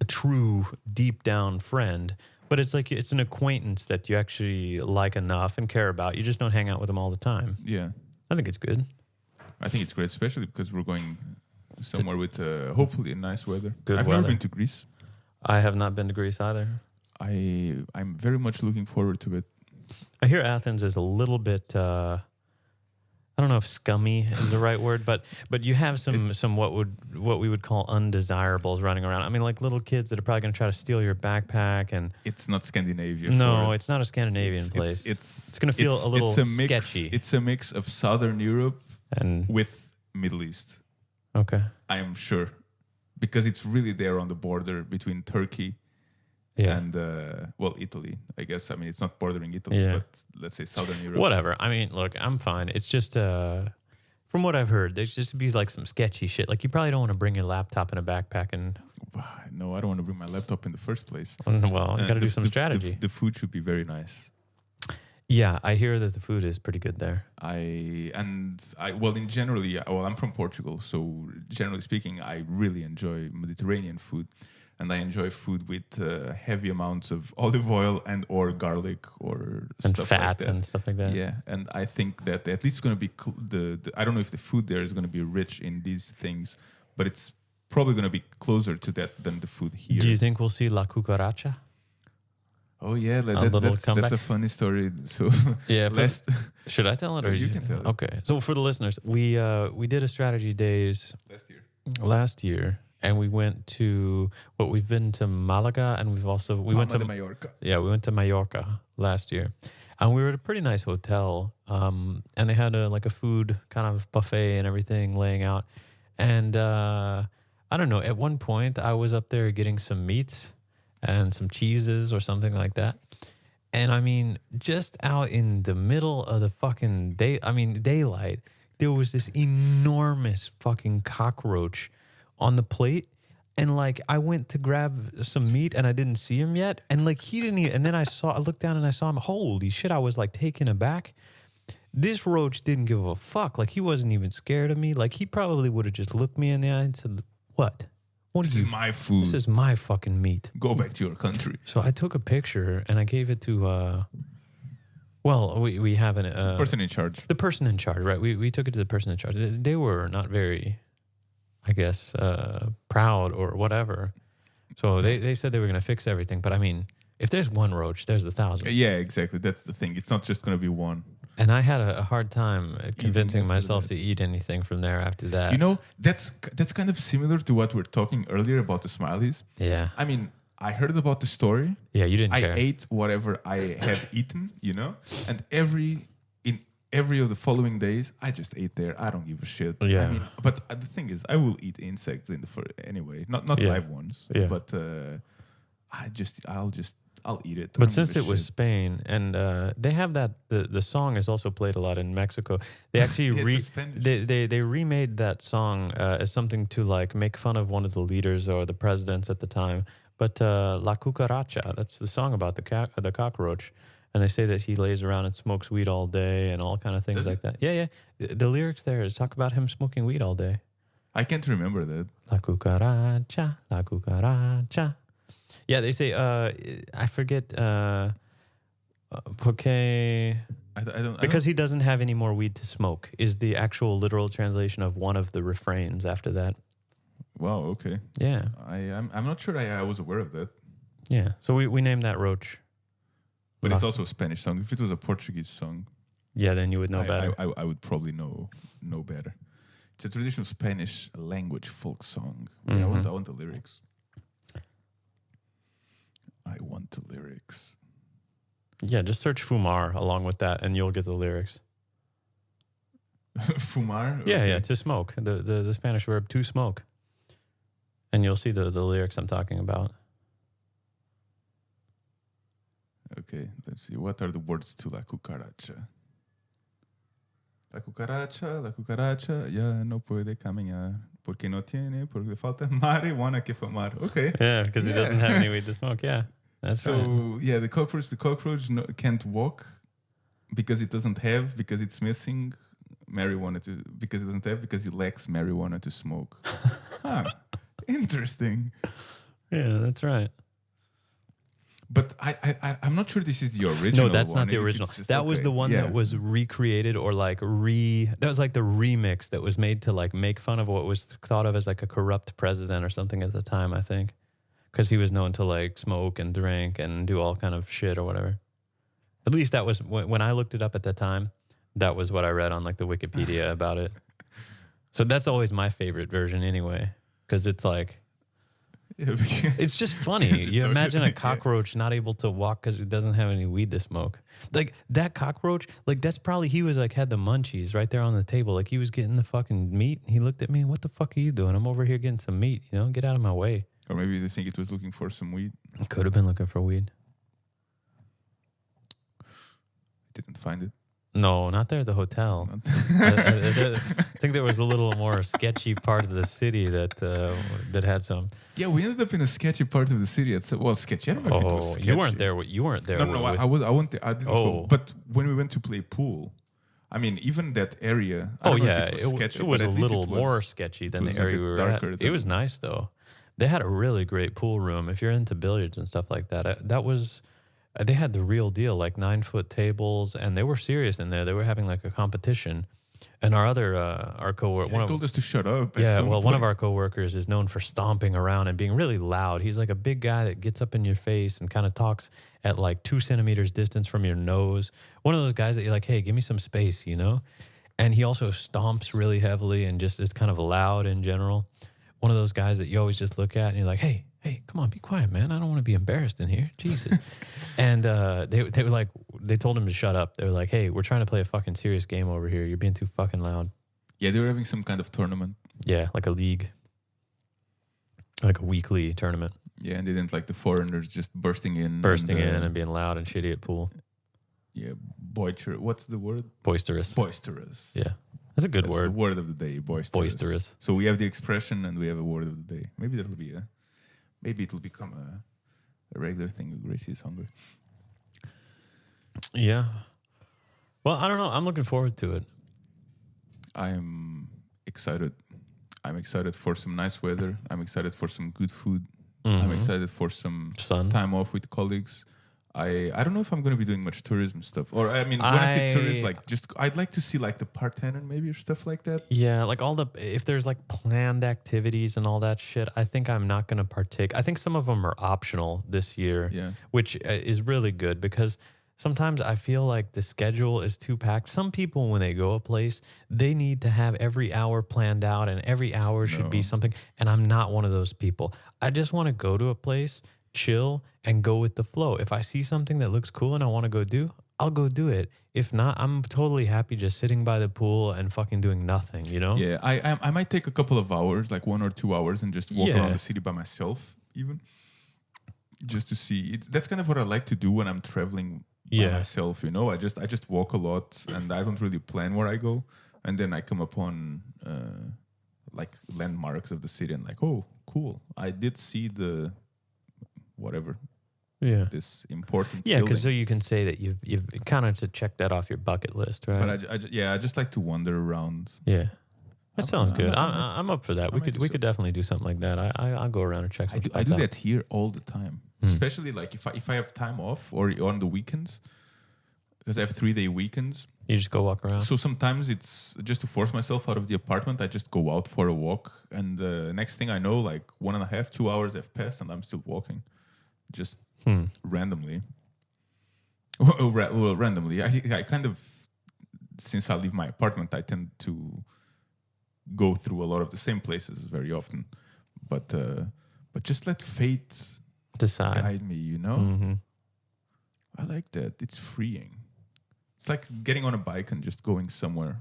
true deep down friend, but it's like it's an acquaintance that you actually like enough and care about. You just don't hang out with them all the time. yeah, I think it's good. I think it's great, especially because we're going somewhere with hopefully nice weather. Good I've weather. never been to Greece. I have not been to Greece either. I'm very much looking forward to it. I hear Athens is a little bit I don't know if scummy is the right word, but you have some what we would call undesirables running around. I mean, like little kids that are probably going to try to steal your backpack, and It's not Scandinavia. no, it's not a Scandinavian place. It's going to feel a little mix, sketchy. It's a mix of Southern Europe And with Middle East. okay, I am sure, because it's really there on the border between Turkey yeah, and Italy. I guess. I mean, it's not bordering Italy, Yeah. but let's say Southern Europe. whatever. I mean, look, I'm fine. It's just from what I've heard, there's just be like some sketchy shit. Like you probably don't want to bring your laptop in a backpack, and No, I don't want to bring my laptop in the first place. well, you got to do some strategy. The food should be very nice. Yeah, I hear that the food is pretty good there. In generally, I'm from Portugal, so generally speaking, I really enjoy Mediterranean food, and I enjoy food with heavy amounts of olive oil and or garlic or And stuff fat like that. and stuff like that. Yeah, and I think that at least it's going to be I don't know if the food there is going to be rich in these things, but it's probably going to be closer to that than the food here. Do you think we'll see La Cucaracha? Oh yeah, little that's comeback? a funny story. So Yeah, last should I tell it or You can tell it. Okay, so for the listeners, we did a strategy days last year, and we went to we've been to Malaga, and we went to Mallorca. yeah, we went to Mallorca last year, and we were at a pretty nice hotel, and they had a food kind of buffet and everything laying out, and I don't know. At one point, I was up there getting some meats and some cheeses or something like that. And I mean, just out in the middle of the fucking daylight, there was this enormous fucking cockroach on the plate. And like, I went to grab some meat and I didn't see him yet. And like, he didn't even, and then I looked down and I saw him. Holy shit, I was like taken aback. This roach didn't give a fuck. Like, he wasn't even scared of me. Like, he probably would have just looked me in the eye and said, what? This is my food. This is my fucking meat. Go back to your country. So I took a picture and I gave it to, we have The person in charge. the person in charge, right? We took it to the person in charge. They were not very, I guess, proud or whatever. So they said they were going to fix everything. But I mean, if there's one roach, there's 1,000. Yeah, exactly. That's the thing. It's not just going to be one. And I had a hard time convincing after myself that. to eat anything from there after that. You know, that's kind of similar to what we were talking earlier about the smileys. Yeah. I mean, I heard about the story. Yeah, you didn't I care. ate whatever I have eaten, and every of the following days, I just ate there. I don't give a shit. Yeah. I mean, but the thing is, I will eat insects anyway, not Yeah. live ones. Yeah. But I'll eat it. I But don't since give it a was shit. Spain, and they have that, the song is also played a lot in Mexico. They actually Yeah, it's a Spanish. they remade that song as something to like make fun of one of the leaders or the presidents at the time. But La Cucaracha, that's the song about the cockroach, and they say that he lays around and smokes weed all day and all kind of things Does like that. Yeah, yeah. The lyrics there is talk about him smoking weed all day. I can't remember that. La cucaracha, la cucaracha. Yeah, they say, I forget, porque, I don't because he doesn't have any more weed to smoke, is the actual literal translation of one of the refrains after that. Wow. Okay. Yeah, I'm not sure I was aware of that. yeah. So we named that roach. But it's also a Spanish song. If it was a Portuguese song, Yeah, then you would know better. I would probably know better. It's a traditional Spanish language folk song. Yeah, I want the lyrics. I want the lyrics. Yeah, just search Fumar along with that, and you'll get the lyrics. Fumar? Yeah, Okay. yeah, to smoke. The Spanish verb to smoke. And you'll see the lyrics I'm talking about. Okay, let's see. What are the words to La Cucaracha? La cucaracha ya no puede caminar porque no tiene, porque le falta marihuana que fumar. Okay. Yeah, because he doesn't have any weed to smoke. Yeah, that's so, right. yeah, the cockroach can't walk because it doesn't have, because it's missing marijuana to, because it doesn't have, because it lacks marijuana to smoke. Huh. Interesting. Yeah, that's right. But I'm not sure this is the original one. No, that's not the If original. it's just, That was the one that was recreated or like that was like the remix that was made to like make fun of what was thought of as like a corrupt president or something at the time, I think. Because he was known to like smoke and drink and do all kind of shit or whatever. At least that was, when I looked it up at the time, that was what I read on like the Wikipedia about it. So that's always my favorite version anyway. Because it's like, it's just funny. You imagine a cockroach not able to walk because it doesn't have any weed to smoke. Like that cockroach, like that's probably, he was like had the munchies right there on the table. Like he was getting the fucking meat. He looked at me, what the fuck are you doing? I'm over here getting some meat, you know, get out of my way. Or maybe they think it was looking for some weed. Could have been looking for weed. Didn't find it. No, not there at the hotel. I think there was a little more sketchy part of the city that had some. Yeah, we ended up in a sketchy part of the city. It's sketchy. I don't know if it was sketchy. You weren't there. You weren't there. No, I was. I didn't go. But when we went to play pool, I mean, even that area. I don't know if it was sketchy, it was a little more sketchy than the area we were at. It was nice though. They had a really great pool room. If you're into billiards and stuff like that, that was. They had the real deal, like 9-foot tables, and they were serious in there. They were having like a competition. And our other, our coworker, he told us to shut up. Yeah, well, one of our coworkers is known for stomping around and being really loud. He's like a big guy that gets up in your face and kind of talks at like 2 centimeters distance from your nose. One of those guys that you're like, hey, give me some space, you know? And he also stomps really heavily and just is kind of loud in general. One of those guys that you always just look at and you're like, hey, come on, be quiet, man. I don't want to be embarrassed in here. Jesus. And they were like, they told him to shut up. They were like, hey, we're trying to play a fucking serious game over here. You're being too fucking loud. Yeah, they were having some kind of tournament. Yeah, like a league. Like a weekly tournament. Yeah, and they didn't like the foreigners just bursting in and being loud and shitty at pool. Yeah, what's the word? Boisterous. Boisterous. Yeah. That's a good word. The word of the day, boisterous. So we have the expression and we have a word of the day. Maybe that'll be maybe it'll become a regular thing. Gracie is hungry. Yeah. Well, I don't know. I'm looking forward to it. I'm excited. I'm excited for some nice weather. I'm excited for some good food. Mm-hmm. I'm excited for some sun time off with colleagues. I don't know if I'm going to be doing much tourism stuff. Or, I mean, when I say tourist, like, just, I'd like to see, like, the Parthenon maybe or stuff like that. Yeah, like if there's, like, planned activities and all that shit, I think I'm not going to partake. I think some of them are optional this year, which is really good because sometimes I feel like the schedule is too packed. Some people, when they go a place, they need to have every hour planned out and every hour should be something. And I'm not one of those people. I just want to go to a place, chill, and go with the flow. If I see something that looks cool and I want to go do, I'll go do it. If not, I'm totally happy just sitting by the pool and fucking doing nothing, you know? Yeah, I might take a couple of hours, like 1 or 2 hours, and just walk around the city by myself, even. Just to see. That's kind of what I like to do when I'm traveling by myself, you know? I just walk a lot, and I don't really plan where I go. And then I come upon, like, landmarks of the city, and like, oh, cool. I did see the... whatever, this important because so you can say that you've kind of to check that off your bucket list, right? But I just like to wander around. Yeah, that sounds good. I'm up for that. We could definitely do something like that. I'll go around and check. I do that here all the time, especially like if I have time off or on the weekends, because I have 3-day weekends. You just go walk around. So sometimes it's just to force myself out of the apartment. I just go out for a walk, and the next thing I know, like 1.5, 2 hours have passed, and I'm still walking. Just randomly. Well, randomly. I kind of, since I leave my apartment, I tend to go through a lot of the same places very often. But just let fate decide, guide me, you know? Mm-hmm. I like that. It's freeing. It's like getting on a bike and just going somewhere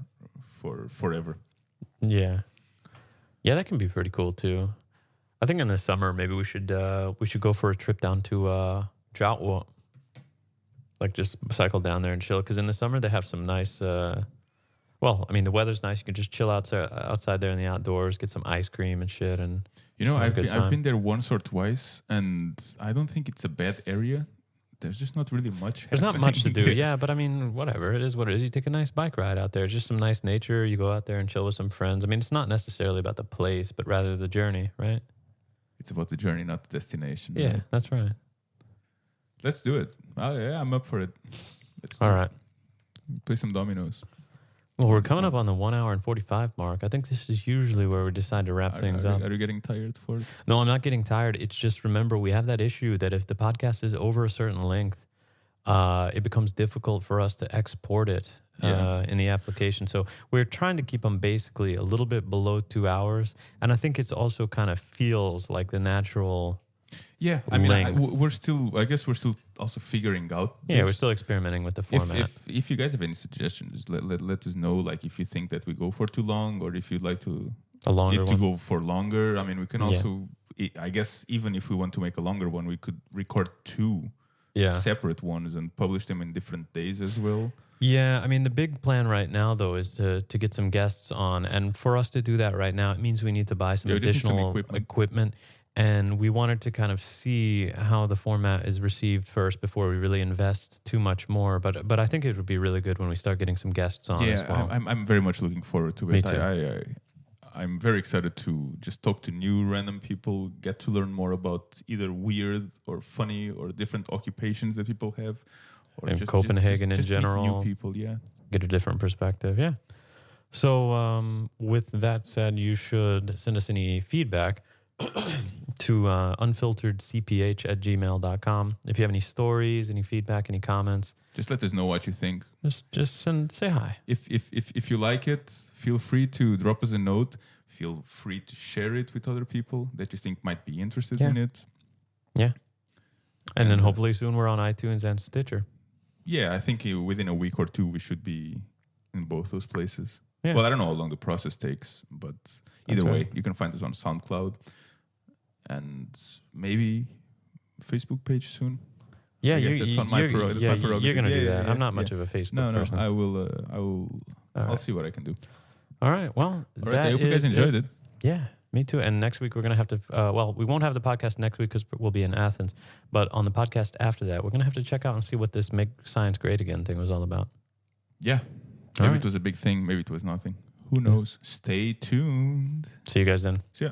for forever. Yeah. Yeah, that can be pretty cool too. I think in the summer maybe we should go for a trip down to Joutwa. Like just cycle down there and chill. Because in the summer they have some nice. Well, I mean the weather's nice. You can just chill outside there in the outdoors, get some ice cream and shit, and I've been there once or twice, and I don't think it's a bad area. There's just not really much. There's not much to do, there. yeah. But I mean, whatever. It is what it is. You take a nice bike ride out there. It's just some nice nature. You go out there and chill with some friends. I mean, it's not necessarily about the place, but rather the journey, right? It's about the journey, not the destination. Yeah, right? that's right. Let's do it. Oh yeah, I'm up for it. All right. Play some dominoes. Well, we're coming up on the 1 hour and 45 mark. I think this is usually where we decide to wrap things up. Are you getting tired for it? No, I'm not getting tired. It's just, remember, we have that issue that if the podcast is over a certain length, it becomes difficult for us to export it in the application. So we're trying to keep them basically a little bit below 2 hours. And I think it's also kind of feels like the natural... Yeah, I mean, I guess we're still also figuring out. Yeah, we're still experimenting with the format. If you guys have any suggestions, let us know. Like if you think that we go for too long, or if you'd like to go for longer. I mean, we can also. I guess even if we want to make a longer one, we could record two separate ones and publish them in different days as well. Yeah, I mean, the big plan right now, though, is to get some guests on. And for us to do that right now, it means we need to buy some additional equipment. And we wanted to kind of see how the format is received first before we really invest too much more. But I think it would be really good when we start getting some guests on as well. I'm very much looking forward to it. Me too. I'm very excited to just talk to new random people, get to learn more about either weird or funny or different occupations that people have. Or in Copenhagen in general. Meet new people, Get a different perspective, yeah. So with that said, you should send us any feedback to unfilteredcph@gmail.com. If you have any stories, any feedback, any comments, just let us know what you think. Just say hi. If you like it, feel free to drop us a note. Feel free to share it with other people that you think might be interested in it. Yeah. And then hopefully soon we're on iTunes and Stitcher. Yeah, I think within a week or two we should be in both those places. Yeah. Well, I don't know how long the process takes, but either way, you can find us on SoundCloud and maybe Facebook page soon. Yeah, that's my prerogative. You're going to do that. I'm not much of a Facebook person. I will. I'll see what I can do. All right. Well, I hope you guys enjoyed it. Yeah, me too. And next week we're going to have to, we won't have the podcast next week because we'll be in Athens. But on the podcast after that, we're going to have to check out and see what this Make Science Great Again thing was all about. Yeah. Maybe it was a big thing. Maybe it was nothing. Who knows? Stay tuned. See you guys then. See ya.